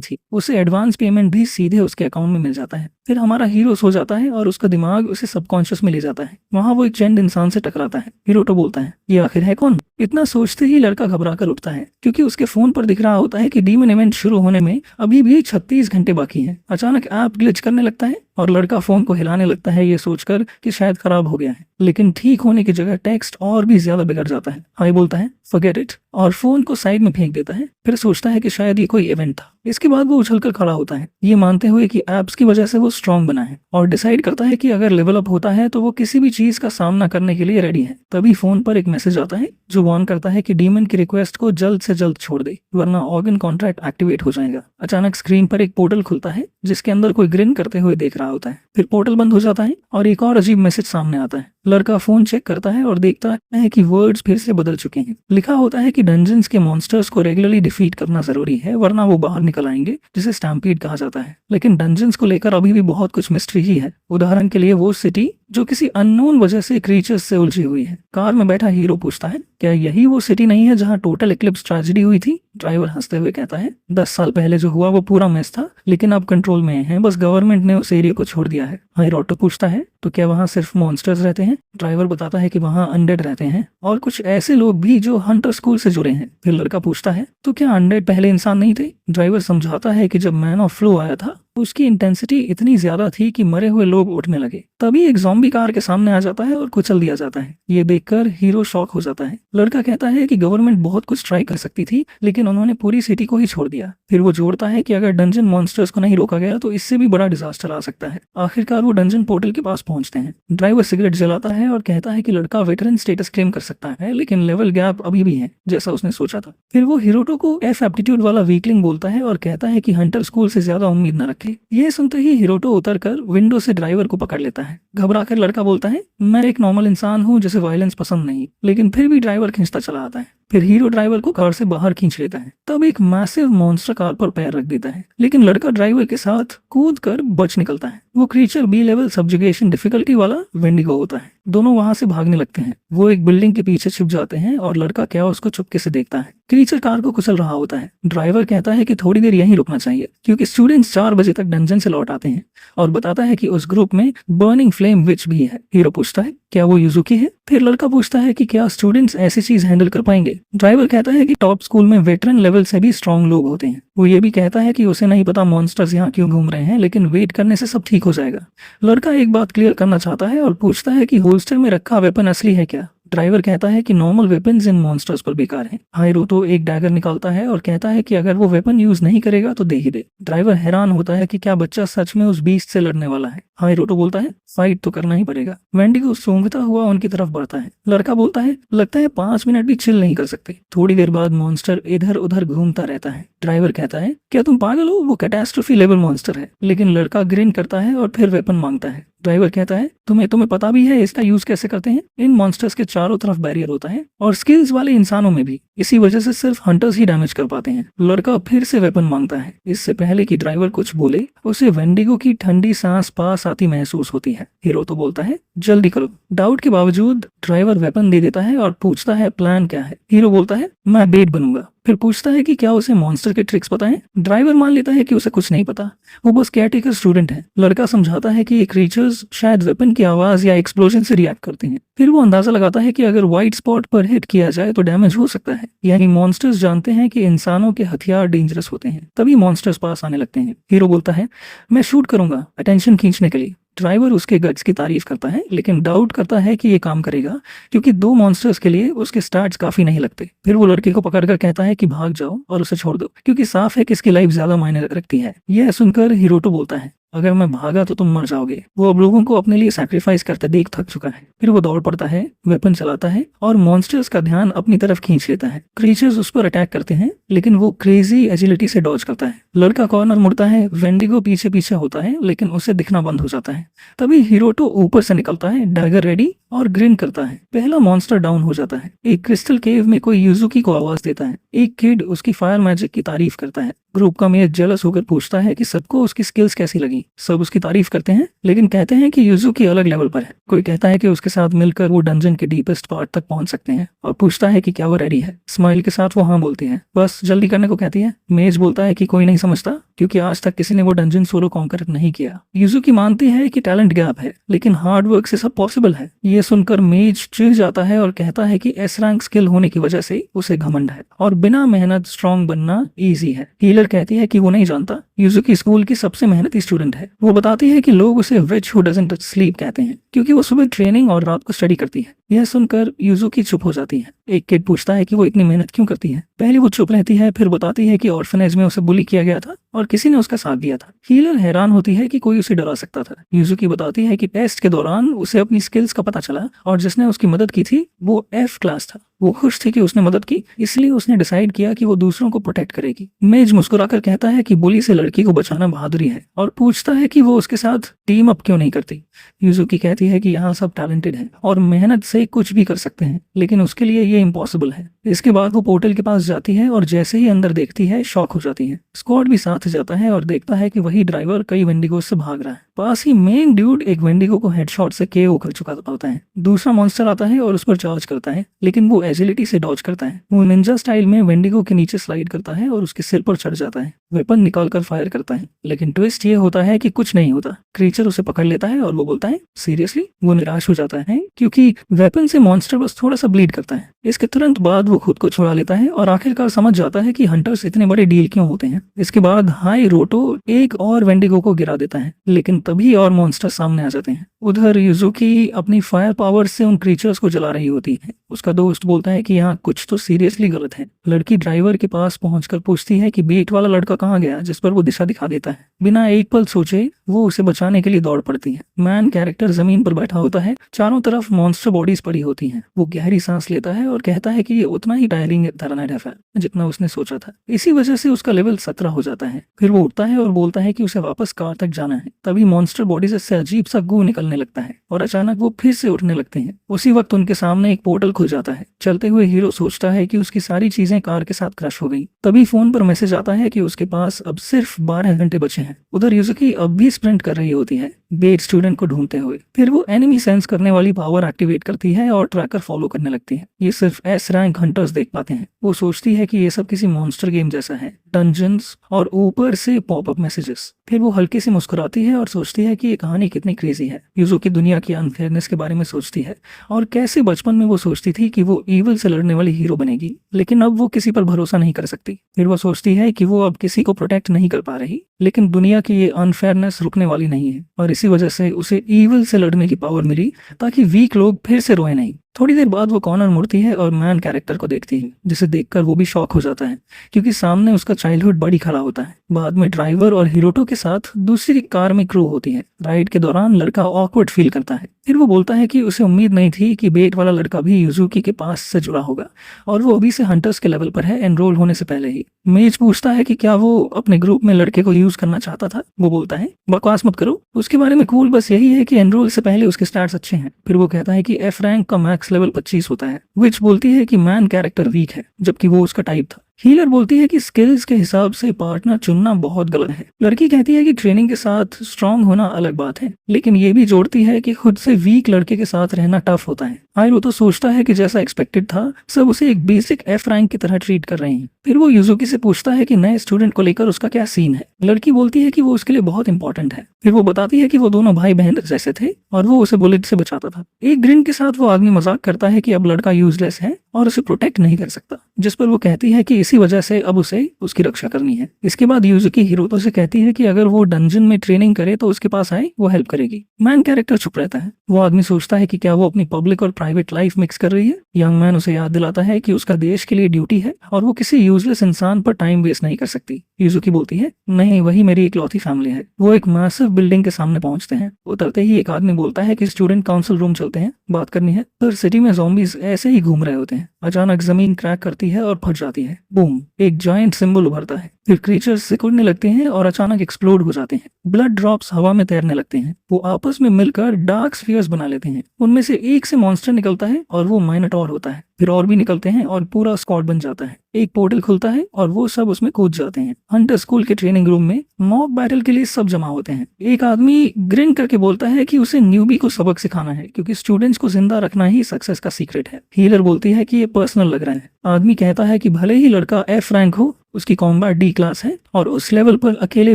A: थी। उसे एडवांस पेमेंट भी सीधे उसके अकाउंट में मिल जाता है। फिर हमारा हीरो सो जाता है और उसका दिमाग उसे सबकॉन्शियस में ले जाता है। वहाँ वो एक चैंड इंसान से टकराता है। हिरोटो बोलता है, ये आखिर है कौन? इतना सोचते ही लड़का घबरा कर उठता है, क्योंकि उसके फोन पर दिख रहा होता है कि डीमन इवेंट शुरू होने में अभी भी 36 घंटे बाकी हैं। अचानक ऐप ग्लिच करने लगता है और लड़का फोन को हिलाने लगता है, ये सोचकर कि शायद खराब हो गया है। लेकिन ठीक होने की जगह टेक्स्ट और भी ज्यादा बिगड़ जाता है। हाई बोलता है, फॉरगेट इट, और फोन को साइड में फेंक देता है। फिर सोचता है कि शायद ये कोई इवेंट था। इसके बाद वो उछलकर खड़ा होता है, ये मानते हुए कि एप्स की वजह से वो स्ट्रांग बना है, और डिसाइड करता है कि अगर लेवल अप होता है तो वो किसी भी चीज का सामना करने के लिए रेडी है। तभी फोन पर एक मैसेज आता है जो वार्न करता है कि डीमन की रिक्वेस्ट को जल्द से जल्द छोड़ दे, वरना ऑर्गन कॉन्ट्रैक्ट एक्टिवेट हो जाएगा। अचानक स्क्रीन पर एक पोर्टल खुलता है जिसके अंदर कोई ग्रिन करते हुए देख रहा होता है। फिर पोर्टल बंद हो जाता है और एक और अजीब मैसेज सामने आता है। लड़का फोन चेक करता है और देखता है कि वर्ड्स फिर से बदल चुके हैं। लिखा होता है कि डंजन्स के मॉन्स्टर्स को रेगुलरली डिफीट करना जरूरी है, वरना वो बाहर निकल आएंगे, जिसे स्टैम्पीड कहा जाता है। लेकिन डंजन्स को लेकर अभी भी बहुत कुछ मिस्ट्री ही है। उदाहरण के लिए वो सिटी जो किसी अननोन वजह से क्रीचर्स से उलझी हुई है। कार में बैठा हीरो पूछता है, क्या यही वो सिटी नहीं है जहाँ टोटल इक्लिप्स ट्रेजेडी हुई थी? ड्राइवर हंसते हुए कहता है, 10 साल पहले जो हुआ वो पूरा मेस था, लेकिन अब कंट्रोल में है, बस गवर्नमेंट ने उस एरिया को छोड़ दिया है। हिरोटो पूछता है, तो क्या वहाँ सिर्फ मॉन्स्टर्स रहते हैं? ड्राइवर बताता है कि वहाँ अनडेड रहते हैं और कुछ ऐसे लोग भी जो हंटर स्कूल से जुड़े हैं। फिर लड़का पूछता है, तो क्या अनडेड पहले इंसान नहीं थे? ड्राइवर समझाता है कि जब मैन ऑफ फ्लो आया था उसकी इंटेंसिटी इतनी ज्यादा थी कि मरे हुए लोग उठने लगे। तभी एक ज़ॉम्बी कार के सामने आ जाता है और कुचल दिया जाता है। ये देखकर हीरो शॉक हो जाता है। लड़का कहता है कि गवर्नमेंट बहुत कुछ ट्राई कर सकती थी, लेकिन उन्होंने पूरी सिटी को ही छोड़ दिया। फिर वो जोड़ता है कि अगर डंजन मॉन्स्टर्स को नहीं रोका गया तो इससे भी बड़ा डिजास्टर आ सकता है। आखिरकार वो डंजन पोर्टल के पास पहुंचते हैं। ड्राइवर सिगरेट जलाता है और कहता है कि लड़का वेटरन स्टेटस क्लेम कर सकता है, लेकिन लेवल गैप अभी भी है, जैसा उसने सोचा था। फिर वो हिरोटो को एफ एप्टीट्यूड वाला वीकलिंग बोलता है और कहता है कि हंटर स्कूल से ज्यादा उम्मीद न रखे। ये सुनते ही हिरोटो उतरकर विंडो से ड्राइवर को पकड़ लेता है। घबरा कर लड़का बोलता है, मैं एक नॉर्मल इंसान हूँ जिसे वायलेंस पसंद नहीं, लेकिन फिर भी ड्राइवर खींचता चला आता है। फिर हीरो ड्राइवर को कार से बाहर खींच लेता है। तब एक मैसिव मॉन्स्टर कार पर पैर रख देता है, लेकिन लड़का ड्राइवर के साथ कूद कर बच निकलता है। वो creature B level subjugation difficulty वाला वेंडिगो होता है। दोनों वहां से भागने लगते हैं। वो एक बिल्डिंग के पीछे छुप जाते हैं और लड़का क्या उसको चुपके से देखता है। क्रीचर कार को कुचल रहा होता है। ड्राइवर कहता है कि थोड़ी देर यहीं रुकना चाहिए, क्योंकि स्टूडेंट्स 4 बजे तक डंजन से लौट आते हैं, और बताता है कि उस ग्रुप में बर्निंग फ्लेम विच भी है। हीरो पूछता है, क्या वो यूजुकी है? फिर लड़का पूछता है कि क्या स्टूडेंट्स ऐसी चीज हैंडल कर पाएंगे? ड्राइवर कहता है कि टॉप स्कूल में वेटरन लेवल से भी स्ट्रांग लोग होते हैं। वो ये भी कहता है कि उसे नहीं पता मॉन्स्टर्स यहाँ क्यों घूम रहे हैं, लेकिन वेट करने से सब ठीक हो जाएगा। लड़का एक बात क्लियर करना चाहता है और पूछता है कि होल्स्टर में रखा वेपन असली है क्या? ड्राइवर कहता है कि नॉर्मल वेपन्स इन मॉन्स्टर्स पर बेकार हैं। हिरोटो एक डैगर निकालता है और कहता है कि अगर वो वेपन यूज नहीं करेगा तो दे ही दे। ड्राइवर हैरान होता है कि क्या बच्चा सच में उस बीस्ट से लड़ने वाला है। हिरोटो बोलता है, फाइट तो करना ही पड़ेगा। वेंडिगो सूंघता हुआ उनकी तरफ बढ़ता है। लड़का बोलता है, लगता है 5 मिनट भी चिल नहीं कर सकते। थोड़ी देर बाद मॉन्स्टर इधर उधर घूमता रहता है। ड्राइवर कहता है, क्या तुम पागल हो? वो कैटास्ट्रोफी लेवल मॉन्स्टर है। लेकिन लड़का ग्रिन करता है और फिर वेपन मांगता है। ड्राइवर कहता है, तुम्हें पता भी है इसका यूज कैसे करते हैं? इन मॉन्स्टर्स के चारों तरफ बैरियर होता है, और स्किल्स वाले इंसानों में भी। इसी वजह से सिर्फ हंटर्स ही डैमेज कर पाते हैं। लड़का फिर से वेपन मांगता है। इससे पहले कि ड्राइवर कुछ बोले, उसे वेंडिगो की ठंडी सांस पास आती महसूस होती है। हिरोटो बोलता है, जल्दी करो। डाउट के बावजूद ड्राइवर वेपन दे देता है और पूछता है, प्लान क्या है? हीरो बोलता है, मैं बेट बनूंगा। फिर पूछता है कि क्या उसे मॉन्स्टर के ट्रिक्स पता है? ड्राइवर मान लेता है कि उसे कुछ नहीं पता, वो बस केयरटेकर स्टूडेंट है। लड़का समझाता है कि ये क्रीचर्स शायद वेपन की आवाज या एक्सप्लोजन से रिएक्ट करते हैं। फिर वो अंदाजा लगाता है कि अगर व्हाइट स्पॉट पर हिट किया जाए तो डैमेज हो सकता है। यानी मॉन्स्टर्स जानते हैं कि इंसानों के हथियार डेंजरस होते हैं, तभी मॉन्स्टर्स पास आने लगते हैं। हीरो बोलता है, मैं शूट करूंगा अटेंशन खींचने के लिए। ड्राइवर उसके गट्स की तारीफ करता है, लेकिन डाउट करता है कि ये काम करेगा, क्योंकि 2 मॉन्स्टर्स के लिए उसके स्टार्ट्स काफी नहीं लगते। फिर वो लड़के को पकड़कर कहता है कि भाग जाओ और उसे छोड़ दो, क्योंकि साफ है कि इसकी लाइफ ज्यादा मायने रखती है। यह सुनकर हिरोटो बोलता है, अगर मैं भागा तो तुम मर जाओगे। वो अब लोगों को अपने लिए सैक्रिफाइस करते देख थक चुका है। फिर वो दौड़ पड़ता है, वेपन चलाता है और मॉन्स्टर्स का ध्यान अपनी तरफ खींच लेता है। क्रीचर्स उस पर अटैक करते हैं, लेकिन वो क्रेजी एजिलिटी से डॉज करता है। लड़का कॉर्नर मुड़ता है, वेंडिगो पीछे पीछे होता है, लेकिन उसे दिखना बंद हो जाता है। तभी हिरोटो ऊपर से निकलता है, डैगर रेडी, और ग्रिन करता है। पहला मॉन्स्टर डाउन हो जाता है। एक क्रिस्टल केव में कोई यूजुकी को आवाज देता है। एक किड उसकी फायर मैजिक की तारीफ करता है। ग्रुप का मेयर जेलस होकर पूछता है कि सबको उसकी स्किल्स कैसी लगी। सब उसकी तारीफ करते हैं लेकिन कहते हैं कि यूजुकी अलग लेवल पर है। कोई कहता है कि उसके साथ मिलकर वो डंजन के डीपेस्ट पार्ट तक पहुंच सकते हैं और पूछता है कि क्या वो रेडी है। स्माइल के साथ वो हाँ बोलती है, बस जल्दी करने को कहती है। मेज बोलता है कि कोई नहीं समझता क्योंकि आज तक किसी ने वो डंजन सोलो कॉन्कर नहीं किया। यूजुकी मानती है कि टैलेंट गैप है लेकिन हार्ड वर्क से सब पॉसिबल है। ये सुनकर मेज चिढ़ जाता है और कहता है कि एस रैंक स्किल होने की वजह से उसे घमंड है और बिना मेहनत स्ट्रांग बनना इजी है। हीलर कहती है कि वो नहीं जानता, यूजुकी स्कूल की सबसे मेहनती स्टूडेंट है। वो बताती है कि लोग उसे विच हु डजंट स्लीप कहते हैं क्योंकि वो सुबह ट्रेनिंग और रात को स्टडी करती है। यह सुनकर यूजुकी चुप हो जाती है। एक किड पूछता है कि वो इतनी मेहनत क्यों करती है। पहले वो चुप रहती है, फिर बताती है कि ऑर्फनेज में उसे बुली किया गया था और किसी ने उसका साथ दिया था। हीलर हैरान होती है कि कोई उसे डरा सकता था। यूजुकी बताती है कि टेस्ट के दौरान उसे अपनी स्किल्स का पता चला और जिसने उसकी मदद की थी वो F क्लास था। वो खुश थी कि उसने मदद की, इसलिए उसने डिसाइड किया कि वो दूसरों को प्रोटेक्ट करेगी। मेज मुस्कुराकर कहता है कि बुली से लड़की को बचाना बहादुरी है और पूछता है कि वो उसके साथ टीम अप क्यों नहीं करती। यूजुकी कहती है कि यहाँ सब टैलेंटेड है और मेहनत से कुछ भी कर सकते हैं लेकिन उसके लिए ये इम्पॉसिबल है। इसके बाद वो पोर्टल के पास जाती है और जैसे ही अंदर देखती है शॉक हो जाती है। स्क्वाड भी साथ जाता है और देखता है कि वही ड्राइवर कई वेंडिगो से भाग रहा है। पास ही मेन ड्यूड एक वेंडिगो को हेडशॉट से KO कर चुका होता है। दूसरा मॉन्स्टर आता है और उस पर चार्ज करता है लेकिन वो एजिलिटी से डॉज करता है। वो निंजा स्टाइल में वेंडिगो के नीचे स्लाइड करता है और उसके सिर पर चढ़ जाता है। वेपन निकालकर फायर करता है लेकिन ट्विस्ट ये होता है कि कुछ नहीं होता। क्रीचर उसे पकड़ लेता है और वो बोलता है सीरियसली। वो निराश हो जाता है क्योंकि वेपन से मॉन्स्टर बस थोड़ा सा ब्लीड करता है। इसके तुरंत बाद वो खुद को छुड़ा लेता है और आखिरकार समझ जाता है कि हंटर्स इतने बड़े डील क्यों होते हैं। इसके बाद हाई रोटो एक और वेंडिगो को गिरा देता है लेकिन तभी और मॉन्स्टर सामने आ जाते हैं। उधर यूजुकी अपनी फायर पावर से उन क्रीचर्स को जला रही होती है। उसका दोस्त बोलता है कि यहाँ कुछ तो सीरियसली गलत है। लड़की ड्राइवर के पास पहुंचकर पूछती है कि बीट वाला लड़का कहाँ गया, जिस पर वो दिशा दिखा देता है। बिना एक पल सोचे वो उसे बचाने के लिए दौड़ पड़ती है। मैन कैरेक्टर जमीन पर बैठा होता है, चारों तरफ मॉन्स्टर बॉडीज पड़ी होती हैं। वो गहरी सांस लेता है और कहता है कि ये उतना ही टायरिंग टर्नेडो है जितना उसने सोचा था। इसी वजह से उसका लेवल 17 हो जाता है। फिर वो उठता है और बोलता है कि उसे वापस कार तक जाना है। तभी मॉन्स्टर बॉडी से अजीब सा गू निकलने लगता है और अचानक वो फिर से उठने लगते हैं। उसी वक्त उनके सामने एक पोर्टल खुल जाता है। चलते हुए हीरो सोचता है कि उसकी सारी चीजें कार के साथ क्रश हो गई। तभी फोन पर मैसेज आता है कि उसके पास अब सिर्फ 12 घंटे बचे हैं। उधर यूजुकी अब भी स्प्रिंट कर रही होती है बेट स्टूडेंट को ढूंढते हुए। फिर वो एनिमी सेंस करने वाली पावर एक्टिवेट करती है और ट्रैकर फॉलो करने लगती है। ये सिर्फ S रैंक हंटर्स देख पाते हैं। वो सोचती है कि ये सब किसी मॉन्स्टर गेम जैसा है, डंजन्स और ऊपर से पॉपअप मैसेजेस। फिर वो हल्के से मुस्कुराती है और सोचती है कि ये कहानी कितनी क्रेजी है। यूजुकी दुनिया की अनफेयरनेस के बारे में सोचती है और कैसे बचपन में वो सोचती थी कि वो ईविल से लड़ने वाली हीरो बनेगी लेकिन अब वो किसी पर भरोसा नहीं कर सकती। फिर वो सोचती है कि वो अब किसी को प्रोटेक्ट नहीं कर पा रही लेकिन दुनिया की ये अनफेयरनेस रुकने वाली नहीं है और इसी वजह से उसे ईविल से लड़ने की पावर मिली ताकि वीक लोग फिर से रोए नहीं। थोड़ी देर बाद वो कॉर्नर मुड़ती है और मैन कैरेक्टर को देखती है जिसे देखकर वो भी शॉक हो जाता है क्योंकि सामने उसका चाइल्डहुड बड़ी खड़ा होता है। बाद में ड्राइवर और हिरोटो के साथ दूसरी कार में क्रू होती है। राइड के दौरान लड़का ऑकवर्ड फील करता है। फिर वो बोलता है कि उसे उम्मीद नहीं थी कि बेट वाला लड़का भी यूजुकी के पास से जुड़ा होगा और वो अभी से हंटर्स के लेवल पर है एनरोल होने से पहले ही। मेज पूछता है कि क्या वो अपने ग्रुप में लड़के को यूज करना चाहता था। वो बोलता है बकवास मत करो, उसके बारे में कूल बस यही है कि एनरोल से पहले उसके स्टैट्स अच्छे हैं। फिर वो कहता है कि F रैंक का मैक्स लेवल 25 होता है। विच बोलती है कि मैन कैरेक्टर वीक है जबकि वो उसका टाइप था। हीलर बोलती है कि स्किल्स के हिसाब से पार्टनर चुनना बहुत गलत है। लड़की कहती है कि ट्रेनिंग के साथ स्ट्रांग होना अलग बात है लेकिन ये भी जोड़ती है कि खुद से वीक लड़के के साथ रहना टफ होता है। हाइरो तो सोचता है कि जैसा एक्सपेक्टेड था सब उसे एक बेसिक F रैंक की तरह ट्रीट कर रहे हैं। फिर वो यूजुकी से पूछता है कि नए स्टूडेंट को लेकर उसका क्या सीन है। लड़की बोलती है कि वो उसके लिए बहुत इंपॉर्टेंट है। फिर वो बताती है कि वो दोनों भाई बहन जैसे थे और वो उसे बुलेट से बचाता था। एक ग्रिन के साथ वो आदमी मजाक करता है कि अब लड़का यूजलेस है और उसे प्रोटेक्ट नहीं कर सकता, जिस पर वो कहती है कि इसी वजह से अब उसे उसकी रक्षा करनी है। इसके बाद यूजुकी हिरोतो से कहती है कि अगर वो डंजन में ट्रेनिंग करे तो उसके पास आए, वो हेल्प करेगी। मैन कैरेक्टर चुप रहता है। वो आदमी सोचता है कि क्या वो अपनी पब्लिक और प्राइवेट लाइफ मिक्स कर रही है। यंग मैन उसे याद दिलाता है कि उसका देश के लिए ड्यूटी है और वो किसी यूजलेस इंसान पर टाइम वेस्ट नहीं कर सकती। यूजुकी बोलती है नहीं, वही मेरी इकलौती फैमिली है। वो एक मैसिव बिल्डिंग के सामने पहुंचते हैं। उतरते ही एक आदमी बोलता है कि स्टूडेंट काउंसिल रूम चलते हैं, बात करनी है। पर सिटी में ज़ॉम्बीज ऐसे ही घूम रहे होते हैं। अचानक जमीन क्रैक करती है और फट जाती है। बूम, एक जायंट सिंबल उभरता है। फिर क्रीचर्स सिकुड़ने लगते हैं और अचानक एक्सप्लोड हो जाते हैं। ब्लड ड्रॉप्स हवा में तैरने लगते हैं। वो आपस में मिलकर डार्क स्फीयर्स बना लेते हैं। उनमें से एक से मॉन्स्टर निकलता है और वो माइनोटॉर होता है। फिर और भी निकलते हैं और पूरा स्क्वाड बन जाता है। एक पोर्टल खुलता है और वो सब उसमें कूद जाते हैं। हंटर स्कूल के ट्रेनिंग रूम में मॉक बैटल के लिए सब जमा होते हैं। एक आदमी ग्रिन करके बोलता है कि उसे न्यूबी को सबक सिखाना है क्योंकि स्टूडेंट्स को जिंदा रखना ही सक्सेस का सीक्रेट है। हीलर बोलती है कि ये पर्सनल लग रहा है। आदमी कहता है कि भले ही लड़का F रैंक हो, उसकी कॉम्बैट D क्लास है और उस लेवल पर अकेले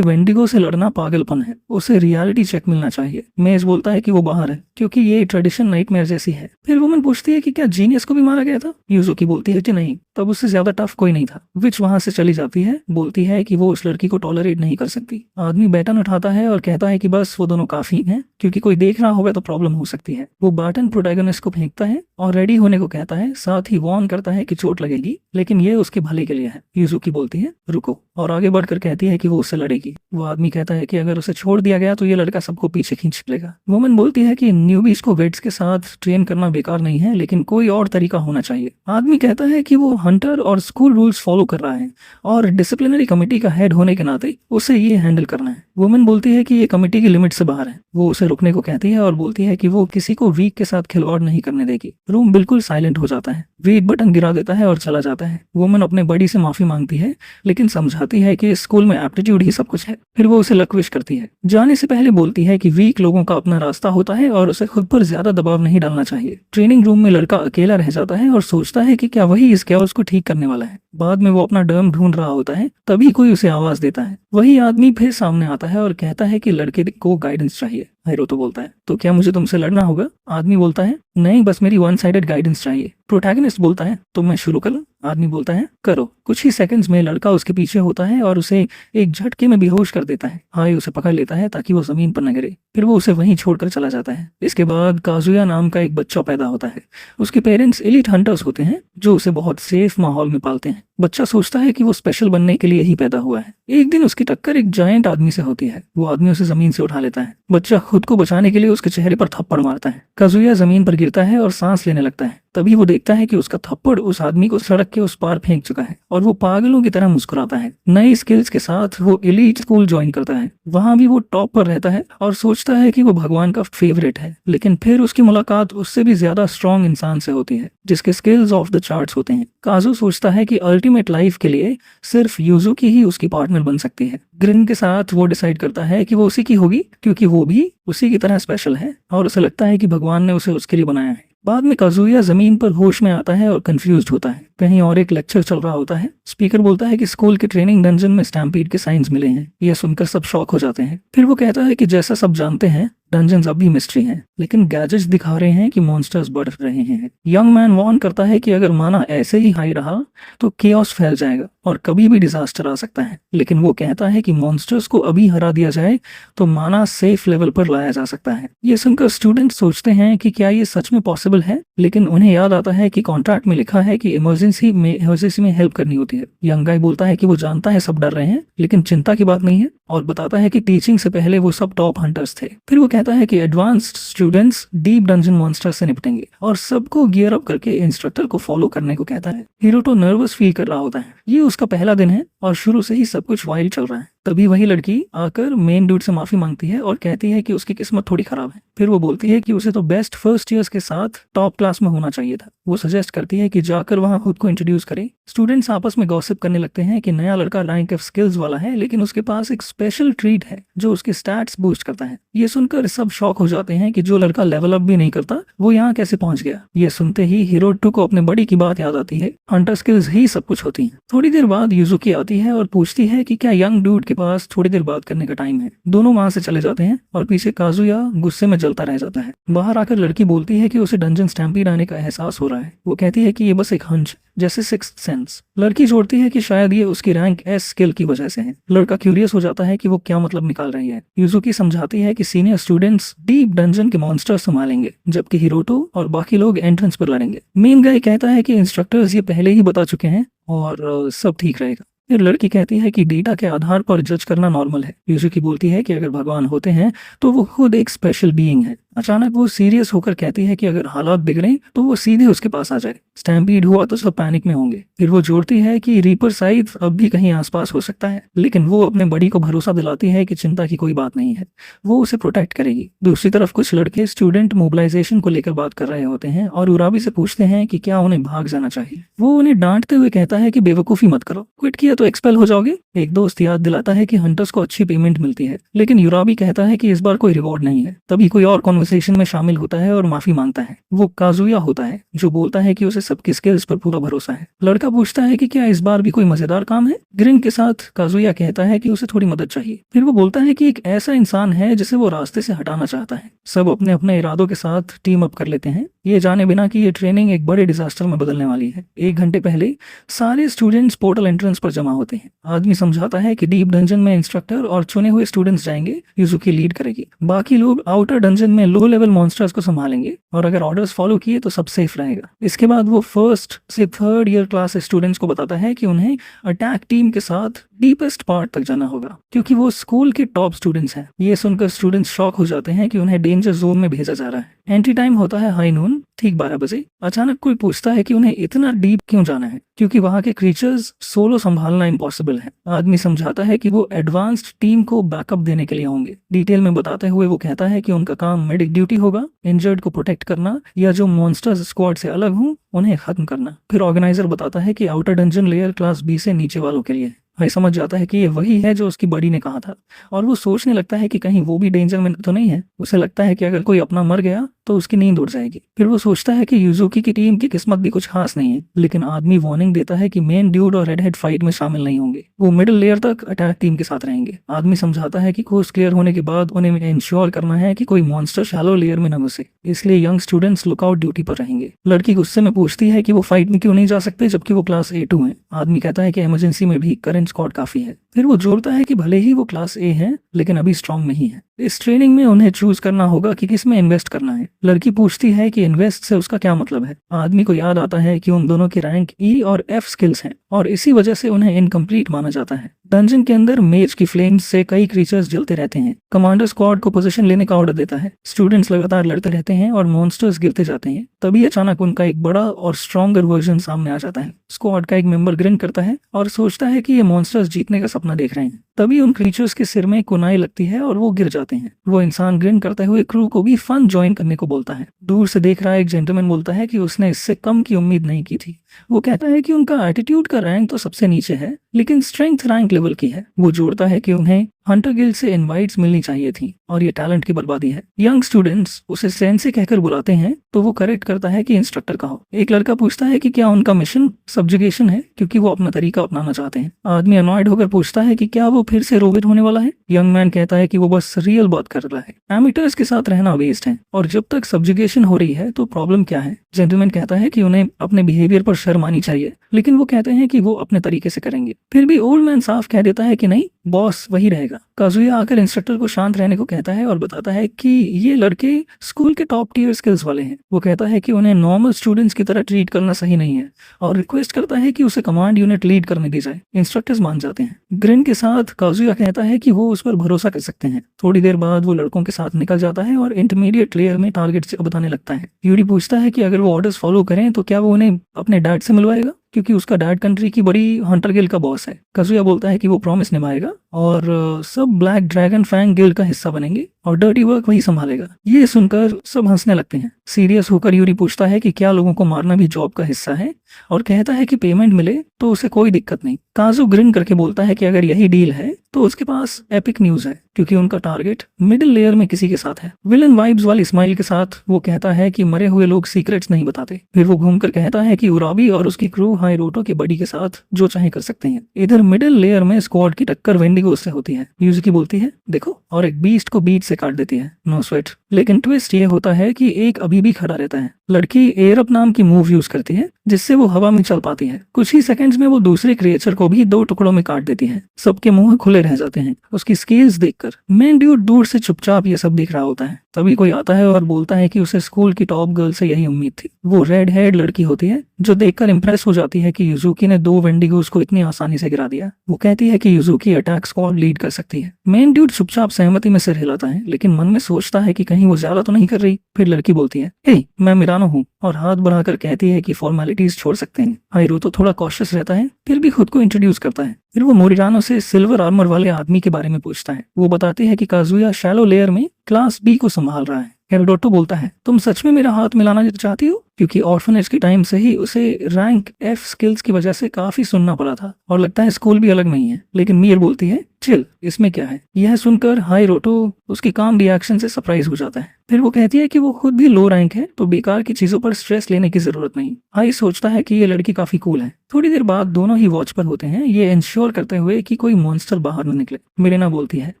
A: वेंडिगो से लड़ना पागलपन है, उसे रियलिटी चेक मिलना चाहिए। मेज बोलता है कि वो बाहर है क्योंकि ये ट्रेडिशन नाइटमेयर जैसी है। फिर वुमन पूछती है कि क्या जीनियस को भी मारा गया था। यूजुकी बोलती है कि नहीं, तब उससे ज्यादा टफ कोई नहीं था। विच वहां से चली जाती है, बोलती है कि वो उस लड़की को टॉलरेट नहीं कर सकती। आदमी बैटन उठाता है और कहता है कि बस वो दोनों काफी हैं क्योंकि कोई देख रहा होगा तो प्रॉब्लम हो सकती है। वो बैटन प्रोटैगनिस्ट को फेंकता है और रेडी होने को कहता है, साथ ही वार्न करता है कि चोट लगेगी लेकिन ये उसके भले के लिए है। यूजुकी बोलती है रुको और आगे बढ़कर कहती है कि वो उससे लड़ेगी। वो आदमी कहता है कि अगर उसे छोड़ दिया गया तो ये लड़का सबको पीछे खींच लेगा। वुमन बोलती है कि न्यूबीज को वेट्स के साथ ट्रेन करना बेकार नहीं है लेकिन कोई और तरीका होना चाहिए। आदमी कहता है कि वो हंटर और स्कूल रूल्स फॉलो कर रहा है और डिसिप्लिनरी कमेटी का हेड होने के नाते उसे ये हैंडल करना है। वुमन बोलती है कि ये कमेटी की लिमिट से बाहर है। वो उसे रुकने को कहती है और बोलती है कि वो किसी को वीक के साथ खिलवाड़ नहीं करने देगी। रूम बिल्कुल साइलेंट हो जाता है। वेट बटन गिरा देता है और चला जाता है। वुमन अपने बड़ी से माफी मांगती है लेकिन समझाती है कि स्कूल में एप्टीट्यूड ही सब कुछ है। फिर वो उसे लक विश करती है। जाने से पहले बोलती है कि वीक लोगों का अपना रास्ता होता है और उसे खुद पर ज्यादा दबाव नहीं डालना चाहिए। ट्रेनिंग रूम में लड़का अकेला रह जाता है और सोचता है कि क्या वही इस कैओस को ठीक करने वाला है। बाद में वो अपना डर्म ढूंढ रहा होता है, तभी कोई उसे आवाज देता है। वही आदमी फिर सामने आता है और कहता है कि लड़के को गाइडेंस चाहिए। हिरोतो बोलता है, तो क्या मुझे तुमसे लड़ना होगा? आदमी बोलता है, नहीं, बस मेरी वन साइडेड गाइडेंस चाहिए। प्रोटैगनिस्ट बोलता है, तो मैं शुरू करूं? आदमी बोलता है, करो। कुछ ही सेकंड्स में लड़का उसके पीछे होता है और उसे एक झटके में बेहोश कर देता है। हाय उसे पकड़ लेता है ताकि वो जमीन पर न गिरे। फिर वो उसे वहीं छोड़कर चला जाता है। इसके बाद काजुया नाम का एक बच्चा पैदा होता है। उसके पेरेंट्स एलीट हंटर्स होते हैं जो उसे बहुत सेफ माहौल में पालते हैं। बच्चा सोचता है कि वो स्पेशल बनने के लिए ही पैदा हुआ है। एक दिन उसकी टक्कर एक जायंट आदमी से होती है। वो आदमी उसे जमीन से उठा लेता है। बच्चा खुद को बचाने के लिए उसके चेहरे पर थप्पड़ मारता है। काजुया जमीन पर गिरता है और सांस लेने लगता है। तभी वो देखता है कि उसका थप्पड़ उस आदमी को सड़क के उस पार फेंक चुका है और वो पागलों की तरह मुस्कुराता है। नई स्किल्स के साथ वो एलीट स्कूल ज्वाइन करता है। वहां भी वो टॉप पर रहता है और सोचता है कि वो भगवान का फेवरेट है। लेकिन फिर उसकी मुलाकात उससे भी ज्यादा स्ट्रॉन्ग इंसान से होती है जिसके स्किल्स ऑफ द चार्ट्स होते हैं। काजू सोचता है कि अल्टीमेट लाइफ के लिए सिर्फ यूजुकी ही उसकी पार्टनर बन सकती है। ग्रिन के साथ वो डिसाइड करता है कि वो उसी की होगी क्योंकि वो भी उसी की तरह स्पेशल है और उसे लगता है कि भगवान ने उसे उसके लिए बनाया है। बाद में काजुया जमीन पर होश में आता है और कंफ्यूज्ड होता है। कहीं और एक लेक्चर चल रहा होता है। स्पीकर बोलता है कि स्कूल के ट्रेनिंग डंजन में स्टैम्पीड के साइंस मिले हैं। यह सुनकर सब शॉक हो जाते हैं। फिर वो कहता है कि जैसा सब जानते हैं डंजन्स अब भी मिस्ट्री हैं, लेकिन गैजेट्स दिखा रहे हैं कि मॉन्स्टर्स बढ़ रहे हैं। यंग मैन वार्न करता है कि अगर माना ऐसे ही हाई रहा तो केओस फैल जाएगा और कभी भी डिजास्टर आ सकता है। लेकिन वो कहता है कि मॉन्स्टर्स को अभी हरा दिया जाए तो माना सेफ लेवल पर लाया जा सकता है। ये सुनकर स्टूडेंट्स सोचते हैं कि क्या ये सच में पॉसिबल है, लेकिन उन्हें याद आता है कि कॉन्ट्रैक्ट में लिखा है कि इमरजेंसी में हेल्प करनी होती है। यंग गाय बोलता है कि वो जानता है सब डर रहे हैं लेकिन चिंता की बात नहीं है और बताता है कि टीचिंग से पहले वो सब टॉप हंटर्स थे। फिर वो कहता है कि advanced students deep dungeon monster से निपटेंगे और सबको गियर अप करके इंस्ट्रक्टर को फॉलो करने को कहता है। हिरोटो नर्वस फील कर रहा होता है। ये उसका पहला दिन है और शुरू से ही सब कुछ वाइल्ड चल रहा है। तभी वही लड़की आकर मेन डूड से माफी मांगती है और कहती है कि उसकी किस्मत थोड़ी खराब है। फिर वो बोलती है कि उसे तो बेस्ट फर्स्ट ईयर्स के साथ टॉप क्लास में होना चाहिए था। वो सजेस्ट करती है कि जाकर वहां खुद को इंट्रोड्यूस करे। स्टूडेंट्स आपस में गॉसिप करने लगते हैं कि नया लड़का रैंक ऑफ स्किल्स वाला है लेकिन उसके पास एक स्पेशल ट्रीट है जो उसके स्टैट्स बूस्ट करता है। ये सुनकर सब शॉक हो जाते हैं कि जो लड़का लेवल अप भी नहीं करता वो यहाँ कैसे पहुंच गया। ये सुनते ही हिरोटो को अपने बड़ी की बात याद आती है। हंटर स्किल्स ही सब कुछ होती हैं। थोड़ी देर बाद यूजुकी आती है और पूछती है कि क्या यंग डूड के पास थोड़ी देर बात करने का टाइम है। दोनों वहां से चले जाते हैं और पीछे काजुया गुस्से में जलता रह जाता है। बाहर आकर लड़की बोलती है कि उसे डंजन स्टैम्पीड आने का एहसास हो रहा है। वो कहती है कि ये बस एक हंच जैसे सिक्स्थ सेंस। लड़की जोड़ती है कि शायद ये उसकी रैंक एस स्किल की वजह से है। लड़का क्यूरियस हो जाता है कि वो क्या मतलब निकाल रही है। यूजुकी समझाती है कि सीनियर स्टूडेंट्स डीप डंजन के मॉन्स्टर संभालेंगे जबकि हिरोटो और बाकी लोग एंट्रेंस पर लड़ेंगे। मेन गाय कहता है कि इंस्ट्रक्टर्स ये पहले ही बता चुके हैं और सब ठीक रहेगा। फिर लड़की कहती है कि डेटा के आधार पर जज करना नॉर्मल है। यूजुकी बोलती है कि अगर भगवान होते हैं तो वो खुद एक स्पेशल बीइंग है। अचानक वो सीरियस होकर कहती है कि अगर हालात बिगड़े तो वो सीधे उसके पास आ जाए। स्टैम्पीड हुआ तो सब पैनिक में होंगे। फिर वो जोड़ती है कि रीपर साइड अब भी कहीं आसपास हो सकता है, लेकिन वो अपने बड़ी को भरोसा दिलाती है कि चिंता की कोई बात नहीं है, वो उसे प्रोटेक्ट करेगी। दूसरी तरफ कुछ लड़के स्टूडेंट मोबिलाइजेशन को लेकर बात कर रहे होते हैं और उराबी से पूछते हैं कि क्या उन्हें भाग जाना चाहिए। वो उन्हें डांटते हुए कहता है कि बेवकूफी मत करो, क्विट किया तो एक्सपेल हो जाओगे। एक दोस्त याद दिलाता है कि हंटर्स को अच्छी पेमेंट मिलती है, लेकिन यूराबी कहता है कि इस बार कोई रिवॉर्ड नहीं है। तभी कोई और कॉन्वर्सेशन में शामिल होता है और माफी मांगता है। वो काजुया होता है जो बोलता है कि उसे सबकी स्किल्स पर पूरा भरोसा है। लड़का पूछता है कि क्या इस बार भी कोई मजेदार काम है। ग्रिन के साथ काजुया कहता है कि उसे थोड़ी मदद चाहिए। फिर वो बोलता है कि एक ऐसा इंसान है जिसे वो रास्ते से हटाना चाहता है। सब अपने अपने इरादों के साथ टीम अप कर लेते हैं, ये जाने बिना कि ये ट्रेनिंग एक बड़े डिजास्टर में बदलने वाली है। 1 घंटे पहले सारे स्टूडेंट्स पोर्टल एंट्रेंस पर जमा होते हैं। आदमी समझाता है कि डीप डंजन में इंस्ट्रक्टर और चुने हुए स्टूडेंट्स जाएंगे, यूजुकी लीड करेगी। बाकी लोग आउटर डंजन में लो लेवल मॉन्स्टर्स को संभालेंगे और अगर ऑर्डर्स फॉलो किए तो सब सेफ रहेगा। इसके बाद वो फर्स्ट से थर्ड ईयर क्लास स्टूडेंट्स को बताता है कि उन्हें अटैक टीम के साथ डीपेस्ट पार्ट तक जाना होगा, क्योंकि वो स्कूल के टॉप स्टूडेंट्स हैं। ये सुनकर स्टूडेंट्स शॉक हो जाते हैं कि उन्हें डेंजर जोन में भेजा जा रहा है। एंट्री टाइम होता है हाई नून, ठीक 12 बजे। अचानक कोई पूछता है कि उन्हें इतना डीप क्यों जाना है, क्योंकि वहां के क्रीचर्स सोलो संभालना इम्पॉसिबल है। आदमी समझाता है कि वो एडवांस्ड टीम को बैकअप देने के लिए होंगे। डिटेल में बताते हुए वो कहता है कि उनका काम मेडिक ड्यूटी होगा, इंजर्ड को प्रोटेक्ट करना या जो मॉन्स्टर्स स्क्वाड से अलग हों उन्हें खत्म करना। फिर ऑर्गेनाइजर बताता है कि outer dungeon layer class B से नीचे वालों के लिए। भाई समझ जाता है कि ये वही है जो उसकी बड़ी ने कहा था और वो सोचने लगता है कि कहीं वो भी डेंजर में तो नहीं है। उसे लगता है कि अगर कोई अपना मर गया तो उसकी नींद उड़ जाएगी। फिर वो सोचता है कि यूजुकी की टीम की किस्मत भी कुछ खास नहीं है, लेकिन आदमी वार्निंग देता है कि मेन ड्यूड और रेड हेड फाइट में शामिल नहीं होंगे, वो मिडिल लेयर तक अटैक टीम के साथ रहेंगे। आदमी समझाता है कि कोर्स क्लियर होने के बाद उन्हें इंश्योर करना है कि कोई मॉन्स्टर शैलो लेयर में न घुसे, इसलिए यंग स्टूडेंट्स लुकआउट ड्यूटी पर रहेंगे। लड़की गुस्से में पूछती है कि वो फाइट में क्यों नहीं जा सकते जबकि वो क्लास A2 है। आदमी कहता है कि इमरजेंसी में भी करंट स्क्वाड काफी है। फिर वो जोड़ता है कि भले ही वो क्लास A है लेकिन अभी स्ट्रांग नहीं है। इस ट्रेनिंग में उन्हें चूज करना होगा कि किस में इन्वेस्ट करना है। लड़की पूछती है कि इन्वेस्ट से उसका क्या मतलब है। आदमी को याद आता है कि उन दोनों की रैंक E और F स्किल्स हैं और इसी वजह से उन्हें इनकम्प्लीट माना जाता है। डंजन के अंदर मेज की फ्लेम्स से कई क्रीचर्स जलते रहते हैं। कमांडर स्क्वाड को पोजीशन लेने का ऑर्डर देता है। स्टूडेंट्स लगातार लड़ते रहते हैं और मॉन्स्टर्स गिरते जाते हैं। तभी अचानक उनका एक बड़ा और स्ट्रॉन्गर वर्जन सामने आ जाता है। स्क्वाड का एक मेंबर ग्रिन करता है और सोचता है कि ये मॉन्स्टर्स जीतने का सपना देख रहे हैं। तभी उन क्रीचर्स के सिर में कुनाई लगती है और वो गिर जाते हैं। वो इंसान ग्रिन करते हुए क्रू को भी फन ज्वाइन करने को बोलता है। दूर से देख रहा एक जेंटलमैन बोलता है कि उसने इससे कम की उम्मीद नहीं की थी। वो कहता है कि उनका एटीट्यूड का रैंक तो सबसे नीचे है लेकिन स्ट्रेंथ रैंक लेवल की है। वो जोड़ता है कि उन्हें हंटर गिल्ड से इनवाइट्स मिलनी चाहिए थी और ये टैलेंट की बर्बादी है। यंग स्टूडेंट्स उसे सेंसे कहकर बुलाते हैं तो वो करेक्ट करता है कि इंस्ट्रक्टर कहो। एक लड़का पूछता है कि क्या उनका मिशन सब्जुगेशन है, क्योंकि वो अपना तरीका अपनाना चाहते हैं। आदमी अनॉयड होकर पूछता है कि क्या वो फिर से रोबोट होने वाला है। यंग मैन कहता है कि वो बस रियल बात कर रहा है, एमिटर्स के साथ रहना वेस्ट है और जब तक सब्जुगेशन हो रही है तो प्रॉब्लम क्या है। जेंटलमैन कहता है कि उन्हें अपने बिहेवियर पर शर्म आनी चाहिए, लेकिन वो कहते हैं कि वो अपने तरीके से करेंगे। फिर भी ओल्ड मैन साफ कह देता है कि नहीं, बॉस वही रहेगा। काजुया आकर इंस्ट्रक्टर को शांत रहने को कहता है और बताता है कि ये लड़के स्कूल के टॉप टियर स्किल्स वाले हैं। वो कहता है कि उन्हें नॉर्मल स्टूडेंट्स की तरह ट्रीट करना सही नहीं है और रिक्वेस्ट करता है कि उसे कमांड यूनिट लीड करने दी जाए। इंस्ट्रक्टर्स मान जाते हैं। ग्रिन के साथ काजुया कहता है कि वो उस पर भरोसा कर सकते हैं। थोड़ी देर बाद वो लड़कों के साथ निकल जाता है और इंटरमीडिएट लेयर में टारगेट से बताने लगता है। यूडी पूछता है कि अगर वो ऑर्डर्स फॉलो करें तो क्या वो उन्हें अपने डैड से मिलवाएगा, क्योंकि उसका डैड कंट्री की बड़ी हंटर गिल्ड का बॉस है। काजुया बोलता है कि वो प्रॉमिस निभाएगा और सब ब्लैक ड्रैगन फैंग गिल्ड का हिस्सा बनेंगे और डर्टी वर्क वही संभालेगा। ये सुनकर सब हंसने लगते हैं। सीरियस होकर यूरी पूछता है कि क्या लोगों को मारना भी जॉब का हिस्सा है और कहता है कि पेमेंट मिले तो उसे कोई दिक्कत नहीं। काजू ग्रिन करके बोलता है कि अगर यही डील है तो उसके पास एपिक न्यूज है, क्योंकि उनका टारगेट मिडिल लेयर में किसी के साथ है। विलन वाइब्स वाली स्माइल के साथ वो कहता है कि मरे हुए लोग सीक्रेट्स नहीं बताते। फिर वो घूमकर कहता है कि उराबी और उसकी क्रू हाइरोटो के बडी के साथ जो चाहे कर सकते हैं। इधर मिडिल लेयर में स्क्वाड की टक्कर वेंडिगो से होती है। यूजुकी बोलती है देखो और एक बीस्ट को बीट से काट देती है। No sweat. लेकिन ट्विस्ट ये होता है कि एक अभी भी खड़ा रहता है। लड़की एयरअप नाम की मूव यूज करती है जिससे वो हवा में चल पाती है। कुछ ही सेकंड्स में वो दूसरे क्रिएचर को भी 2 टुकड़ों में काट देती है। सबके मुंह खुले रह जाते हैं उसकी स्किल्स देखकर। मेन ड्यूड दूर से चुपचाप ये सब देख रहा होता है। तभी कोई आता है और बोलता है कि उसे स्कूल की टॉप गर्ल से यही उम्मीद थी। वो रेड हेड लड़की होती है जो देखकर इंप्रेस हो जाती है कि यूजुकी ने 2 वेंडिगोस को इतनी आसानी से गिरा दिया। वो कहती है कि यूजुकी अटैक स्क्वाड लीड कर सकती है। मेन ड्यूड चुपचाप सहमति में सिर हिलाता है, लेकिन मन में सोचता है कि कहीं कहीं वो ज्यादा तो नहीं कर रही। फिर लड़की बोलती है, हे मैं मिरानो हूँ, और हाथ बढ़ाकर कहती है कि फॉर्मेलिटीज छोड़ सकते हैं। हाइरो तो थोड़ा कॉशियस रहता है, फिर भी खुद को इंट्रोड्यूस करता है। फिर वो मोरिरानो से सिल्वर आर्मर वाले आदमी के बारे में पूछता है। वो बताते हैं कि काजुया शैलो लेयर में क्लास बी को संभाल रहा है। हेरोडोटो बोलता है, तुम सच में मेरा हाथ मिलाना चाहती हो? क्योंकि ऑर्फनेज के टाइम से ही उसे रैंक एफ स्किल्स की वजह से काफी सुनना पड़ा था और लगता है स्कूल भी अलग नहीं है। लेकिन मीर बोलती है, चिल, इसमें क्या है। यह सुनकर हाइरोटो उसकी काम रिएक्शन से सरप्राइज हो जाता है। फिर वो कहती है कि वो खुद भी लो रैंक है, तो बेकार की चीजों पर स्ट्रेस लेने की जरूरत नहीं। हाई सोचता है कि ये लड़की काफी कूल है। थोड़ी देर बाद दोनों ही वॉच पर होते हैं, ये इंश्योर करते हुए कि कोई मॉन्स्टर बाहर न निकले। मिरेना बोलती है,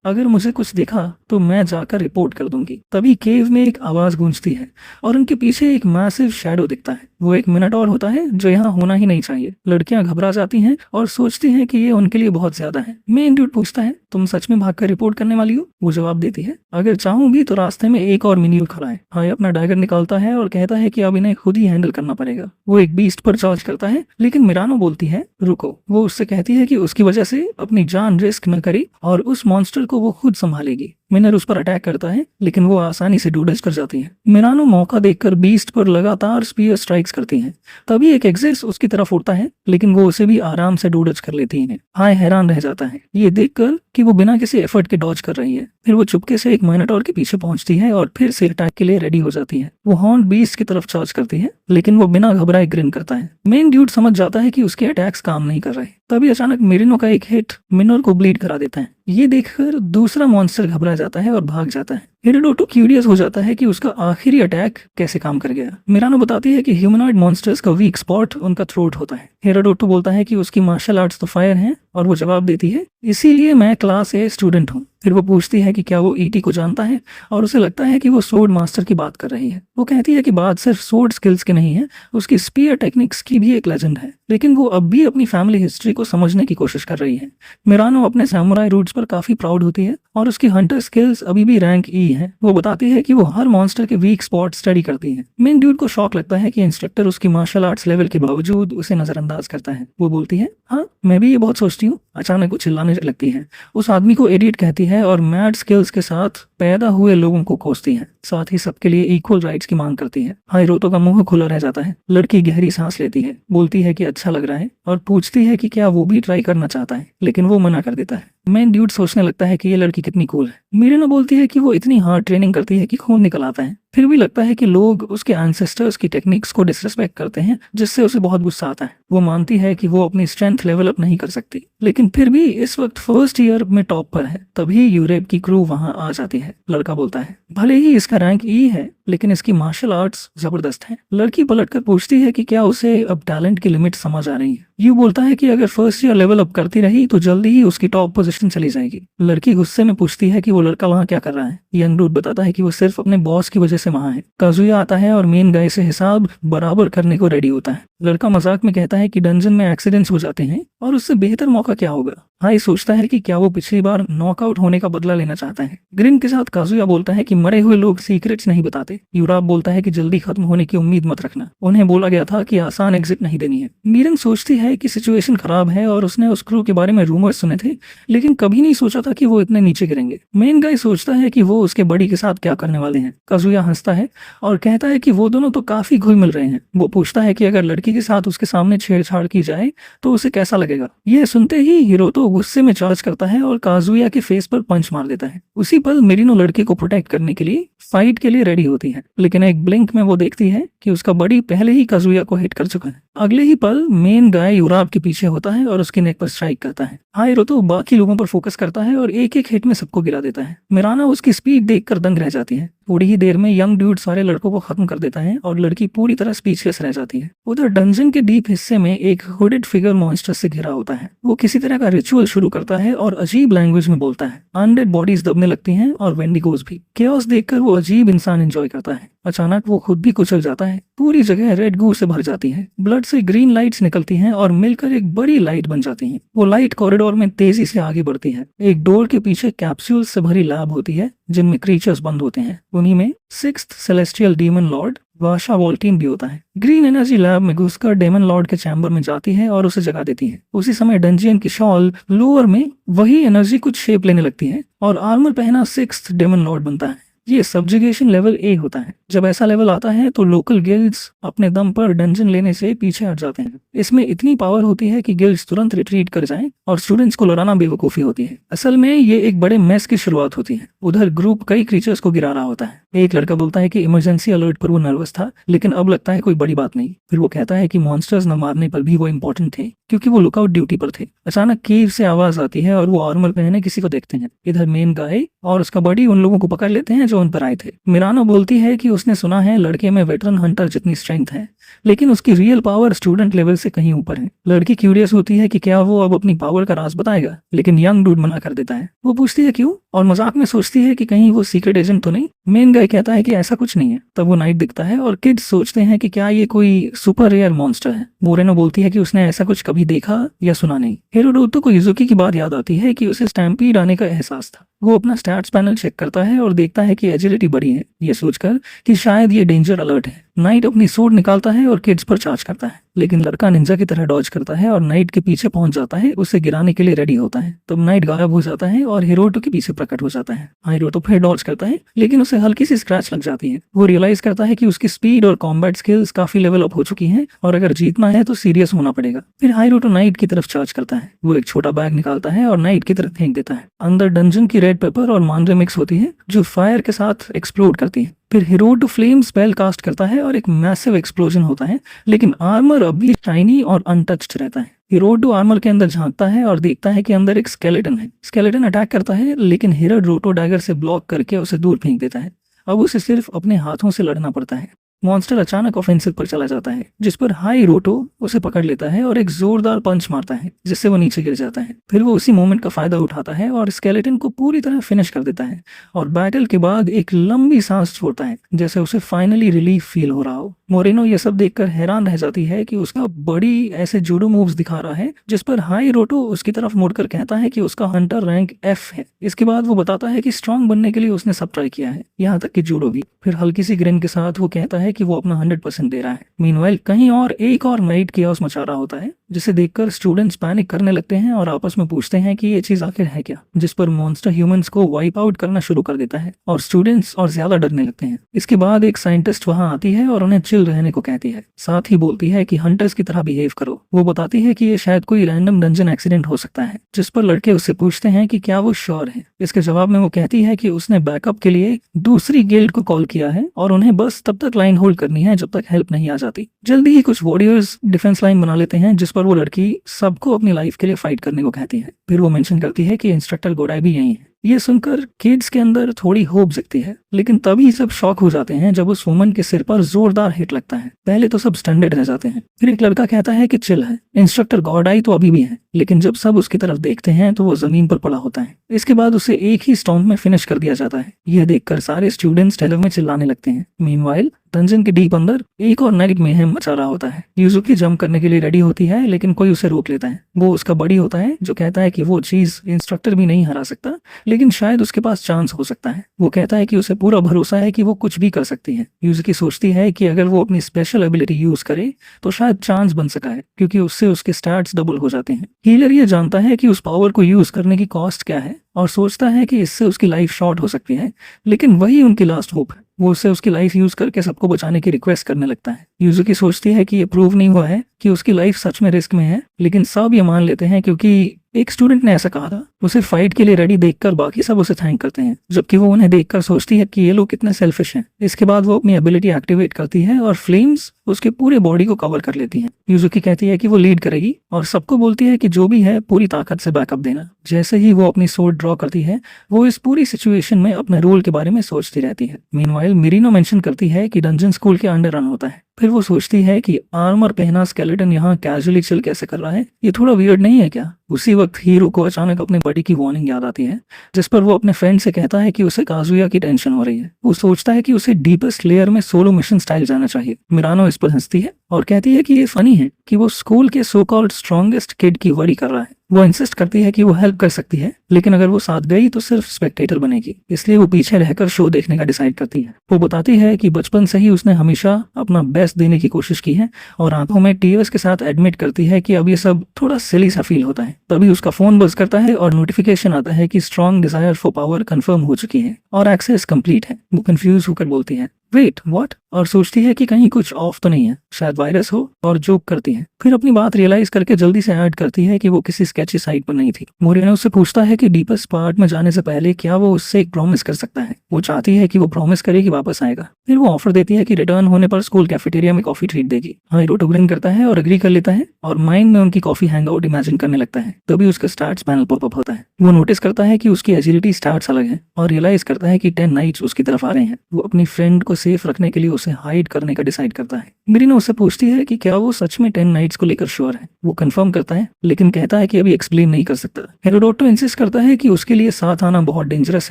A: अगर मुझे कुछ दिखा तो मैं जाकर रिपोर्ट कर दूंगी। तभी केव में एक आवाज गूंजती है और उनके पीछे एक मैसिव शैडो दिखता है। वो एक मिनटॉर होता है जो यहाँ होना ही नहीं चाहिए। लड़कियां घबरा जाती हैं और सोचती हैं कि ये उनके लिए बहुत ज्यादा है। मेन ड्यूड पूछता है, तुम सच में भागकर रिपोर्ट करने वाली हो? वो जवाब देती है, अगर चाहूंगी तो रास्ते में एक और मिनी खड़ा है। हाई अपना डैगर निकालता है और कहता है कि अब इन्हें खुद ही हैंडल करना पड़ेगा। वो एक बीस्ट पर चार्ज करता है, लेकिन मिरानो बोलती है, रुको। वो उससे कहती है कि उसकी वजह से अपनी जान रिस्क न करे और उस मॉन्स्टर को वो खुद संभालेगी। मिनर उस पर अटैक करता है, लेकिन वो आसानी से डूडज कर जाती है। मिरानो मौका देखकर बीस्ट पर लगातार स्पीयर स्ट्राइक्स करती है। तभी एक एग्जिस्ट उसकी तरफ उड़ता है, लेकिन वो उसे भी आराम से डूडज कर लेती है। हाय हैरान रह जाता है ये देखकर कि वो बिना किसी एफर्ट के डॉज कर रही है। फिर वो चुपके से एक माइनोटॉर के पीछे पहुंचती है और फिर से अटैक के लिए रेडी हो जाती है। वो हॉर्न बीस्ट की तरफ चार्ज करती है, लेकिन वो बिना घबराए ग्रिन करता है। मेन ड्यूड समझ जाता है कि उसके अटैक्स काम नहीं कर रहे। तभी अचानक मेरिनो का एक हिट मिनोर को ब्लीड करा देता है। ये देखकर दूसरा मॉन्स्टर घबरा जाता है और भाग जाता है। हेरोडोटो क्यूरियस हो जाता है कि उसका आखिरी अटैक कैसे काम कर गया। मिरानो बताती है कि ह्यूमनॉइड मॉन्स्टर्स का वीक स्पॉट उनका थ्रोट होता है। हेरोडोटो बोलता है कि उसकी मार्शल आर्ट्स तो फायर हैं, और वो जवाब देती है, इसीलिए मैं क्लास ए स्टूडेंट हूँ। फिर वो पूछती है कि क्या वो ईटी को जानता है, और उसे लगता है कि वो सोर्ड मास्टर की बात कर रही है। वो कहती है कि बात सिर्फ सोर्ड स्किल्स की नहीं है, उसकी स्पीयर टेक्निक्स की भी एक लेजेंड है, लेकिन वो अब भी अपनी फैमिली हिस्ट्री को समझने की कोशिश कर रही है। मिरानो अपने सैमुराई रूट्स पर काफी प्राउड होती है और उसकी हंटर स्किल्स अभी भी रैंक ई है। वो बताती है कि वो हर मॉन्स्टर के वीक स्पॉट स्टडी करती है। मेन ड्यूड को शॉक लगता है कि इंस्ट्रक्टर उसकी मार्शल आर्ट्स लेवल के बावजूद उसे नजरअंदाज करता है। वो बोलती है, हाँ मैं भी ये बहुत सोचती हूँ। अचानक वो चिल्लाने लगती है, उस आदमी को एडिट कहती है और मैड स्किल्स के साथ पैदा हुए लोगों को कोसती है। साथ ही सबके लिए इक्वल राइट्स की मांग करती है। हाइरोतो का मुंह खुला रह जाता है। लड़की गहरी सांस लेती है, बोलती है कि अच्छा लग रहा है और पूछती है कि क्या वो भी ट्राई करना चाहता है, लेकिन वो मना कर देता है। मेन ड्यूड सोचने लगता है कि ये लड़की कितनी कूल है। मिरेना बोलती है कि वो इतनी हार्ड ट्रेनिंग करती है कि खून निकल आता है। फिर भी लगता है कि लोग उसके एंसेस्टर्स की टेक्निक्स को डिसरिस्पेक्ट करते हैं, जिससे उसे बहुत गुस्सा आता है। वो मानती है कि वो अपनी स्ट्रेंथ लेवल अप नहीं कर सकती, लेकिन फिर भी इस वक्त फर्स्ट ईयर में टॉप पर है। तभी यूरोप की क्रू वहां आ जाती है। लड़का बोलता है, भले ही इसका रैंक ई है, लेकिन इसकी मार्शल आर्ट्स जबरदस्त है। लड़की पलटकर पूछती है कि क्या उसे अब टैलेंट की लिमिट समझ आ रही है। यू बोलता है कि अगर फर्स्ट ईयर लेवल अप करती रही तो जल्दी ही उसकी टॉप पोजीशन चली जाएगी। लड़की गुस्से में पूछती है कि वो लड़का वहाँ क्या कर रहा है। यंग डूड बताता है कि वो सिर्फ अपने बॉस की वजह से वहाँ है। काजुया आता है और मेन गाय से हिसाब बराबर करने को रेडी होता है। लड़का मजाक में कहता है कि डंजन में एक्सीडेंट्स हो जाते हैं और उससे बेहतर मौका क्या होगा। हाई सोचता है कि क्या वो पिछली बार नॉकआउट होने का बदला लेना चाहता है। ग्रिन के साथ काजुया बोलता है कि मरे हुए लोग सीक्रेट्स नहीं बताते। यूराब बोलता है कि जल्दी खत्म होने की उम्मीद मत रखना, उन्हें बोला गया था कि आसान एग्जिट नहीं देनी है। मीरन सोचती है कि सिचुएशन खराब है और उसने उस क्रू के बारे में रूमर्स सुने थे, लेकिन कभी नहीं सोचा था कि वो इतने नीचे गिरेंगे। मेन गाय सोचता है कि वो उसके बड़ी के साथ क्या करने वाले हैं। काजुया हंसता है और कहता है कि वो दोनों तो काफी घुल मिल रहे हैं। वो पूछता है कि अगर लड़की के साथ उसके सामने छेड़छाड़ की जाए तो उसे कैसा लगेगा। यह सुनते ही हिरोतो गुस्से में चार्ज करता है और काजुया के फेस पर पंच मार देता है। उसी पल मेरिनो लड़के को प्रोटेक्ट करने के लिए फाइट के लिए रेडी होती है, लेकिन एक ब्लिंक में वो देखती है कि उसका बड़ी पहले ही काजुया को हिट कर चुका है। अगले ही पल मेन गाय यूराब के पीछे होता है और उसके नेक पर स्ट्राइक करता है। हाइरोतो बाकी लोगों पर फोकस करता है और एक एक हिट में सबको गिरा देता है। मिराना उसकी स्पीड देखकर दंग रह जाती है। थोड़ी ही देर में यंग ड्यूड सारे लड़कों को खत्म कर देता है और लड़की पूरी तरह स्पीचलेस रह जाती है। उधर डंजन के डीप हिस्से में एक हुडेड फिगर मॉन्स्टर से घिरा होता है। वो किसी तरह का रिचुअल शुरू करता है और अजीब लैंग्वेज में बोलता है। अनडेड बॉडीज दबने लगती हैं और वेंडिगोज भी। केओस देखकर वो अजीब इंसान एंजॉय करता है। अचानक वो खुद भी कुचल जाता है। पूरी जगह रेड गू से भर जाती है। ब्लड से ग्रीन लाइट्स निकलती हैं और मिलकर एक बड़ी लाइट बन जाती हैं। वो लाइट कॉरिडोर में तेजी से आगे बढ़ती है। एक डोर के पीछे कैप्सूल से भरी लैब होती है जिनमें क्रीचर्स बंद होते हैं। उन्हीं में सिक्स्थ सेलेस्टियल डीमन लॉर्ड वाशा वॉल्टीन भी होता है। ग्रीन एनर्जी लैब में घुसकर डेमन लॉर्ड के चैम्बर में जाती है और उसे जगा देती है। उसी समय डंजियन की शॉल लोअर में वही एनर्जी कुछ शेप लेने लगती है और आर्मर पहना सिक्स्थ डेमन लॉर्ड बनता है। ये सब्जुगेशन लेवल ए होता है। जब ऐसा लेवल आता है तो लोकल गिल्ड्स अपने दम पर डंजन लेने से पीछे हट जाते हैं। इसमें इतनी पावर होती है कि गिल्ड्स तुरंत रिट्रीट कर जाएं और स्टूडेंट्स को लड़ाना बेवकूफ़ी होती है। असल में ये एक बड़े मेस की शुरुआत होती है। उधर ग्रुप कई क्रीचर्स को गिरा रहा होता है। एक लड़का बोलता है कि इमरजेंसी अलर्ट पर वो नर्वस था, लेकिन अब लगता है कोई बड़ी बात नहीं। फिर वो कहता है कि मॉन्स्टर्स न मारने पर भी वो इंपॉर्टेंट थे क्योंकि वो लुकआउट ड्यूटी पर थे। अचानक केव से आवाज आती है और वो आर्मर पहने किसी को देखते हैं। इधर मेन गाय और उसका बॉडी उन लोगों को पकड़ लेते हैं जो उन पर आए थे। मिरानो बोलती है कि उसने सुना है लड़के में वेटरन हंटर जितनी स्ट्रेंथ है, लेकिन उसकी रियल पावर स्टूडेंट लेवल से कहीं ऊपर है। लड़की क्यूरियस होती है कि क्या वो अब अपनी पावर का राज बताएगा, लेकिन यंग डूड मना कर देता है। वो पूछती है क्यों और मजाक में सोचती है कि कहीं वो सीक्रेट एजेंट तो नहीं। मेन गाय कहता है कि ऐसा कुछ नहीं है। तब वो नाइट दिखता है और किड्स सोचते हैं कि क्या ये कोई सुपर रेयर मॉन्स्टर है। मोरेनो बोलती है कि उसने ऐसा कुछ कभी देखा या सुना नहीं। हिरोडोतो को युजुकी की बात याद आती है कि उसे स्टैम्पीड आने का एहसास था। वो अपना स्टैट्स पैनल चेक करता है और देखता है कि एजिलिटी बढ़ी है, ये सोचकर कि शायद ये डेंजर अलर्ट है। नाइट अपनी सोड निकालता है और किड्स पर चार्ज करता है, लेकिन लड़का निंजा की तरह डॉज करता है और नाइट के पीछे पहुंच जाता है, उसे गिराने के लिए रेडी होता है। तब नाइट गायब हो जाता है और हिरोटो के पीछे प्रकट हो जाता है। हिरोटो फिर डॉज करता है, लेकिन उसे हल्की सी स्क्रैच लग जाती है। वो रियलाइज करता है कि उसकी स्पीड और कॉम्बैट स्किल्स काफी लेवल अप हो चुकी हैं और अगर जीतना है तो सीरियस होना पड़ेगा। फिर हिरोटो नाइट की तरफ चार्ज करता है। वो एक छोटा बैग निकालता है और नाइट की तरफ फेंक देता है। अंदर डंजन की रेड पेपर और मांड्रे मिक्स होती है जो फायर के साथ एक्सप्लोड करती है। फिर हिरोटो फ्लेम स्पेल कास्ट करता है और एक मैसिव एक्सप्लोजन होता है, लेकिन आर्मर अभी शाइनी और अनटच्ड रहता है। हिरोटो आर्मर के अंदर झांकता है और देखता है कि अंदर एक स्केलेटन है। स्केलेटन अटैक करता है, लेकिन हिरोटो डैगर से ब्लॉक करके उसे दूर फेंक देता है। अब उसे सिर्फ अपने हाथों से लड़ना पड़ता है। मॉन्स्टर अचानक ऑफेंसिव पर चला जाता है, जिस पर हिरोटो उसे पकड़ लेता है और एक जोरदार पंच मारता है, जिससे वो नीचे गिर जाता है। फिर वो उसी मोमेंट का फायदा उठाता है और स्केलेटन को पूरी तरह फिनिश कर देता है और बैटल के बाद एक लंबी सांस छोड़ता है, जैसे उसे फाइनली रिलीफ फील हो रहा हो। मोरेनो ये सब देखकर हैरान रह जाती है कि उसका बड़ी ऐसे जूडो मूव्स दिखा रहा है, जिस पर हिरोटो उसकी तरफ मुड़कर कहता है कि उसका हंटर रैंक F है। इसके बाद वो बताता है कि स्ट्रांग बनने के लिए उसने सब ट्राई किया है, यहाँ तक कि जूडो भी। फिर हल्की सी ग्रिन के साथ वो कहता है कि वो अपना 100% दे रहा है। मीनवाइल कहीं और एक और नाइट कियास मचा रहा होता है, जिसे देखकर स्टूडेंट्स पैनिक करने लगते हैं और आपस में पूछते हैं कि ये चीज आखिर है क्या, जिस पर मॉन्स्टर ह्यूमंस को वाइप आउट करना शुरू कर देता है और स्टूडेंट्स और ज्यादा डरने लगते हैं। इसके बाद एक साइंटिस्ट वहां आती है और उन्हें चिल रहने को कहती है, साथ ही बोलती है कि हंटर्स की तरह बिहेव करो। वो बताती है कि ये शायद कोई रैंडम डंजन एक्सीडेंट हो सकता है, जिस पर लड़के उससे पूछते हैं कि क्या वो श्योर है। इसके जवाब में वो कहती है कि उसने बैकअप के लिए दूसरी गिल्ड को कॉल किया है और उन्हें बस तब तक लाइन होल्ड करनी है जब तक हेल्प नहीं आ जाती। जल्दी ही कुछ वॉरियर्स डिफेंस लाइन बना लेते हैं, जिस पर वो लड़की सबको अपनी लाइफ के लिए फाइट करने को कहती है। फिर वो मेंशन करती है कि इंस्ट्रक्टर गोडाई भी यही है। ये सुनकर किड्स के अंदर थोड़ी होप जगती है, लेकिन तभी सब शॉक हो जाते हैं जब उस वुमन के सिर पर जोरदार हिट लगता है। पहले तो सब स्टंडेड रह जाते हैं। फिर एक लड़का कहता है कि चिल है, इंस्ट्रक्टर गोडाई तो अभी भी है, लेकिन जब सब उसकी तरफ देखते हैं तो वो जमीन पर पड़ा होता है। इसके बाद उसे एक ही स्टॉम्प में फिनिश कर दिया जाता है। यह देखकर सारे स्टूडेंट्स टेलर में चिल्लाने लगते हैं। मीनवाइल डंजन के डीप अंदर एक और नाइट मेहम मचा रहा होता है। युजुकी जंप करने के लिए रेडी होती है, लेकिन कोई उसे रोक लेता है। वो उसका बड़ी होता है जो कहता है कि वो चीज इंस्ट्रक्टर भी नहीं हरा सकता, लेकिन शायद उसके पास चांस हो सकता है। वो कहता है कि उसे पूरा भरोसा है कि वो कुछ भी कर सकती है। युजुकी सोचती है कि अगर वो अपनी स्पेशल एबिलिटी यूज करे तो शायद चांस बन सका है, क्योंकि उससे उसके स्टैट्स डबल हो जाते हैं। हीलर ये जानता है कि उस पावर को यूज करने की कॉस्ट क्या है और सोचता है कि इससे उसकी लाइफ शॉर्ट हो सकती है, लेकिन वही उनकी लास्ट होप है। वो उससे उसकी लाइफ यूज करके सबको बचाने की रिक्वेस्ट करने लगता है। युजुकी सोचती है कि ये प्रूव नहीं हुआ है कि उसकी लाइफ सच में रिस्क में है, लेकिन सब ये मान लेते हैं क्योंकि एक स्टूडेंट ने ऐसा कहा था। उसे फाइट के लिए रेडी देखकर बाकी सब उसे थैंक करते हैं, जबकि वो उन्हें देखकर सोचती है कि ये लोग कितने सेल्फिश हैं। इसके बाद वो अपनी एबिलिटी एक्टिवेट करती है और फ्लेम्स उसके पूरे बॉडी को कवर कर लेती हैं। युजुकी कहती है कि वो लीड करेगी और सबको बोलती है कि जो भी है पूरी ताकत से बैकअप देना। जैसे ही वो अपनी सोर्ड ड्रॉ करती है, वो इस पूरी सिचुएशन में अपने रोल के बारे में सोचती रहती है। मीनवाइल मिरिनो मेंशन करती है कि डंजन स्कूल के अंडर रन होता है। फिर वो सोचती है कि आर्मर पहना स्केलेटन यहाँ कैजुअली चिल कैसे कर रहा है, ये थोड़ा वियर्ड नहीं है क्या। उसी वक्त हीरो को अचानक अपने बड़ी की वार्निंग याद आती है, जिस पर वो अपने फ्रेंड से कहता है कि उसे काजुया की टेंशन हो रही है। वो सोचता है कि उसे डीपेस्ट लेयर में सोलो मिशन स्टाइल जाना चाहिए। मिरानो इस पर हंसती है और कहती है कि ये फनी है कि वो स्कूल के सो कॉल्ड स्ट्रॉन्गेस्ट किड की वरी कर रहा है। वो इंसिस्ट करती है कि वो हेल्प कर सकती है, लेकिन अगर वो साथ गई तो सिर्फ स्पेक्टेटर बनेगी, इसलिए वो पीछे रहकर शो देखने का डिसाइड करती है। वो बताती है कि बचपन से ही उसने हमेशा अपना बेस्ट स्ट्रेस देने की कोशिश की है और आंखों में टीयर्स के साथ एडमिट करती है कि अब ये सब थोड़ा सिली सा फील होता है। तभी उसका फोन बज करता है और नोटिफिकेशन आता है कि strong desire for power confirm हो चुकी है और एक्सेस कंप्लीट है। वो कंफ्यूज होकर बोलती है वेट व्हाट, और सोचती है कि कहीं कुछ ऑफ तो नहीं है, शायद वायरस हो, और जोक करती है। फिर अपनी बात रियलाइज करके जल्दी से ऐड करती है कि वो किसी स्केची साइट पर नहीं थी। मोरियाना उससे पूछता है कि डीपेस्ट पार्ट में जाने से पहले क्या वो उससे एक प्रॉमिस कर सकता है। वो चाहती है कि वो प्रॉमिस करे कि वापस आएगा। फिर वो ऑफर देती है कि रिटर्न होने पर स्कूल कैफेटेरिया में कॉफी ट्रीट देगी। हाइरोटो ग्रीन करता है और अग्री कर लेता है और माइंड में उनकी कॉफी हैंगआउट इमेजिन करने लगता है। तभी उसका स्टार्ट्स पैनल पॉपअप होता है। वो नोटिस करता है कि उसकी एजिलिटी स्टार्ट्स अलग है और रियलाइज करता है कि 10 नाइट्स उसकी तरफ आ रहे हैं। वो अपनी फ्रेंड को सेफ रखने के लिए उसे हाइड करने का डिसाइड करता है। मिरीना उससे पूछती है कि क्या वो सच में 10 नाइट्स को लेकर श्योर है। वो कंफर्म करता है लेकिन कहता है कि अभी एक्सप्लेन नहीं कर सकता। हेरोडोटो इंसिस्ट करता है कि उसके लिए साथ आना बहुत डेंजरस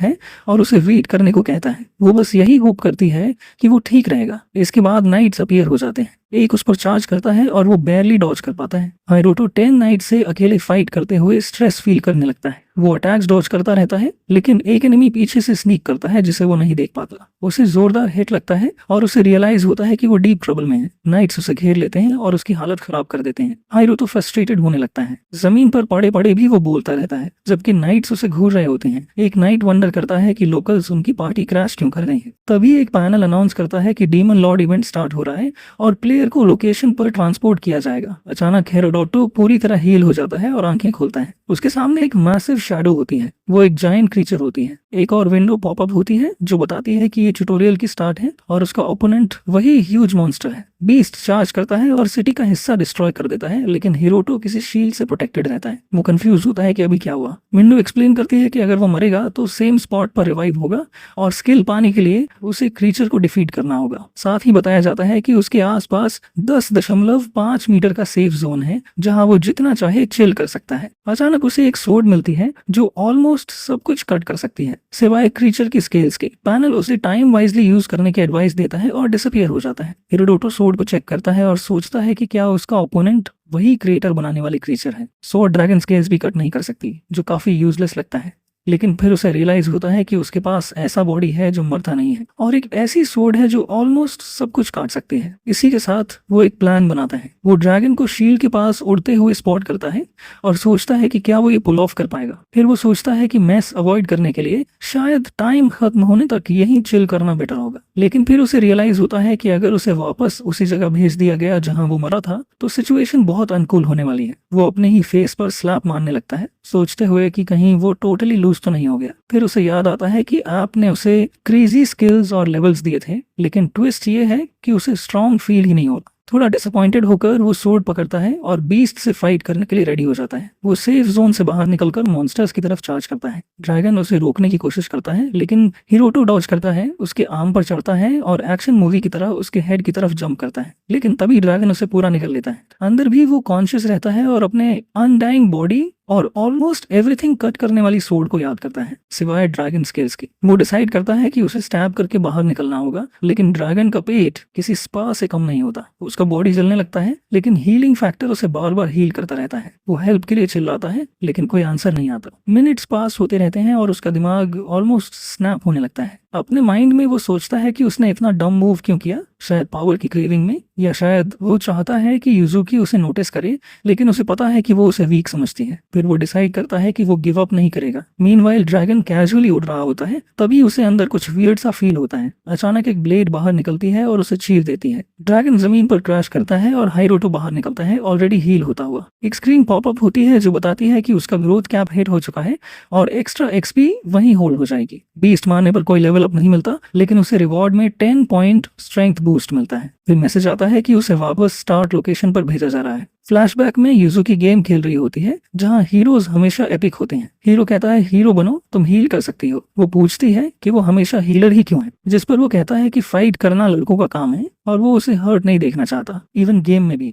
A: है और उसे वेट करने को कहता है। वो बस यही होप करती है कि वो ठीक रहेगा। इसके बाद नाइट्स अपीयर हो जाते हैं। एक उस पर चार्ज करता है और वो बैरली डॉज कर पाता है। हाइरोटो 10 नाइट से अकेले फाइट करते हुए स्ट्रेस फील करने लगता है। वो अटैक्स डॉज करता रहता है लेकिन एक एनिमी पीछे से स्नीक करता है जिसे वो नहीं देख पाता। उसे जोरदार हिट लगता है और उसे रियलाइज होता है कि वो डीप ट्रबल में है। नाइट्स उसे घेर लेते हैं और उसकी हालत खराब कर देते हैं। हाइरोटो फ्रस्ट्रेटेड होने लगता है। जमीन पर पड़े पड़े भी वो बोलता रहता है जबकि नाइट्स उसे घूर रहे होते हैं। एक नाइट वंडर करता है कि लोकल्स उनकी पार्टी क्रैश क्यों कर रहे हैं। तभी एक पैनल अनाउंस करता है कि डीमन लॉर्ड इवेंट स्टार्ट हो रहा है और प्लेयर को लोकेशन पर ट्रांसपोर्ट किया जाएगा। अचानक हेरोडोटो पूरी तरह हील हो जाता है और आंखें खोलता है। उसके सामने एक मैसिव शैडो होती है। वो एक जायंट क्रीचर होती है। एक और विंडो पॉपअप होती है जो बताती है कि ये ट्यूटोरियल की स्टार्ट है और उसका ओपोनेंट वही ह्यूज मॉन्स्टर है। बीस्ट चार्ज करता है और सिटी का हिस्सा डिस्ट्रॉय कर देता है लेकिन हिरोटो किसी शील्ड से प्रोटेक्टेड रहता है। वो कंफ्यूज होता है कि अभी क्या हुआ। विंडो एक्सप्लेन करती है कि अगर वो मरेगा तो सेम स्पॉट पर रिवाइव होगा और स्किल पाने के लिए उसे क्रीचर को डिफीट करना होगा। साथ ही बताया जाता है कि उसके आसपास 10.5 मीटर का सेफ जोन है जहां वो जितना चाहे चिल कर सकता है। अचानक उसे एक सोर्ड मिलती है जो ऑलमोस्ट सब कुछ कट कर सकती है सिवाय क्रीचर की स्केल्स के। पैनल उसे टाइम वाइजली यूज करने की एडवाइस देता है और डिसअपियर हो जाता है। हिरोडोटो सोर्ड को चेक करता है और सोचता है कि क्या उसका ओपोनेंट वही क्रिएटर बनाने वाली क्रीचर है। सोर्ड ड्रैगन स्केल्स भी कट नहीं कर सकती जो काफी यूजलेस लगता है। लेकिन फिर उसे रियलाइज होता है कि उसके पास ऐसा बॉडी है जो मरता नहीं है और एक ऐसी सोर्ड है जो ऑलमोस्ट सब कुछ काट सकती है। इसी के साथ वो एक प्लान बनाता है। वो ड्रैगन को शील्ड के पास उड़ते हुए स्पॉट करता है और सोचता है कि क्या वो ये पुल ऑफ कर पाएगा। फिर वो सोचता है कि मैस अवॉइड करने के लिए शायद टाइम खत्म होने तक यहीं चिल करना बेटर होगा। लेकिन फिर उसे रियलाइज होता है कि अगर उसे वापस उसी जगह भेज दिया गया जहां वो मरा था तो सिचुएशन बहुत अनकूल होने वाली है। वो अपने ही फेस पर स्लैप मारने लगता है सोचते हुए कि कहीं वो टोटली लूज तो नहीं हो गया। फिर उसे याद आता है कि आपने उसे क्रेजी स्किल्स और लेवल्स दिए थे लेकिन ट्विस्ट ये है कि उसे स्ट्रॉन्ग फील ही नहीं होता। थोड़ा डिसअपॉइंटेड होकर वो सोर्ड पकड़ता है और बीस्ट से फाइट करने के लिए रेडी हो जाता है। वो सेफ जोन से बाहर निकलकर मॉन्स्टर्स की तरफ चार्ज करता है। ड्रैगन उसे रोकने की कोशिश करता है लेकिन हिरोटो डॉज करता है, उसके आर्म पर चढ़ता है और एक्शन मूवी की तरह उसके हेड की तरफ जंप करता है। लेकिन तभी ड्रैगन उसे पूरा निकल लेता है। अंदर भी वो कॉन्शियस रहता है और अपने अनडाइंग बॉडी और ऑलमोस्ट एवरीथिंग कट करने वाली सोर्ड को याद करता है सिवाय ड्रैगन स्किल्स के। वो डिसाइड करता है कि उसे स्टैब करके बाहर निकलना होगा लेकिन ड्रैगन का पेट किसी स्पा से कम नहीं होता। उसका बॉडी जलने लगता है लेकिन हीलिंग फैक्टर उसे बार बार हील करता रहता है। वो हेल्प के लिए चिल्लाता है लेकिन कोई आंसर नहीं आता। मिनट्स पास होते रहते हैं और उसका दिमाग ऑलमोस्ट स्नैप होने लगता है। अपने माइंड में वो सोचता है कि उसने इतना डम मूव क्यों किया, शायद पावर की क्रेविंग में, या शायद वो चाहता है कि युजुकी उसे नोटिस करे लेकिन उसे पता है कि वो उसे वीक समझती है। फिर वो डिसाइड करता है कि वो गिव अप नहीं करेगा। मीनवाइल ड्रैगन कैजुअली उड़ रहा होता है तभी उसे अंदर कुछ वियर्ड सा फील होता है। अचानक एक ब्लेड बाहर निकलती है और उसे चीर देती है। ड्रैगन जमीन पर क्रैश करता है और हाइरोटो बाहर निकलता है ऑलरेडी हील होता हुआ। एक स्क्रीन पॉपअप होती है जो बताती है कि उसका ग्रोथ कैप हिट हो चुका है और एक्स्ट्रा एक्सपी वहीं होल्ड हो जाएगी। बीस्ट मारने पर कोई लेवल अप नहीं मिलता लेकिन उसे रिवॉर्ड में 10 पॉइंट स्ट्रेंथ बूस्ट मिलता है। फिर मैसेज आता है कि उसे वापस स्टार्ट लोकेशन पर भेजा जा रहा है। फ्लैशबैक में युजुकी गेम खेल रही होती है जहां हीरोज हमेशा एपिक होते हैं। हीरो कहता है हीरो बनो, तुम हील कर सकती हो। वो पूछती है कि वो हमेशा हीलर ही क्यों है, जिस पर वो कहता है कि फाइट करना लड़कों का काम है और वो उसे हर्ट नहीं देखना चाहता इवन गेम में भी।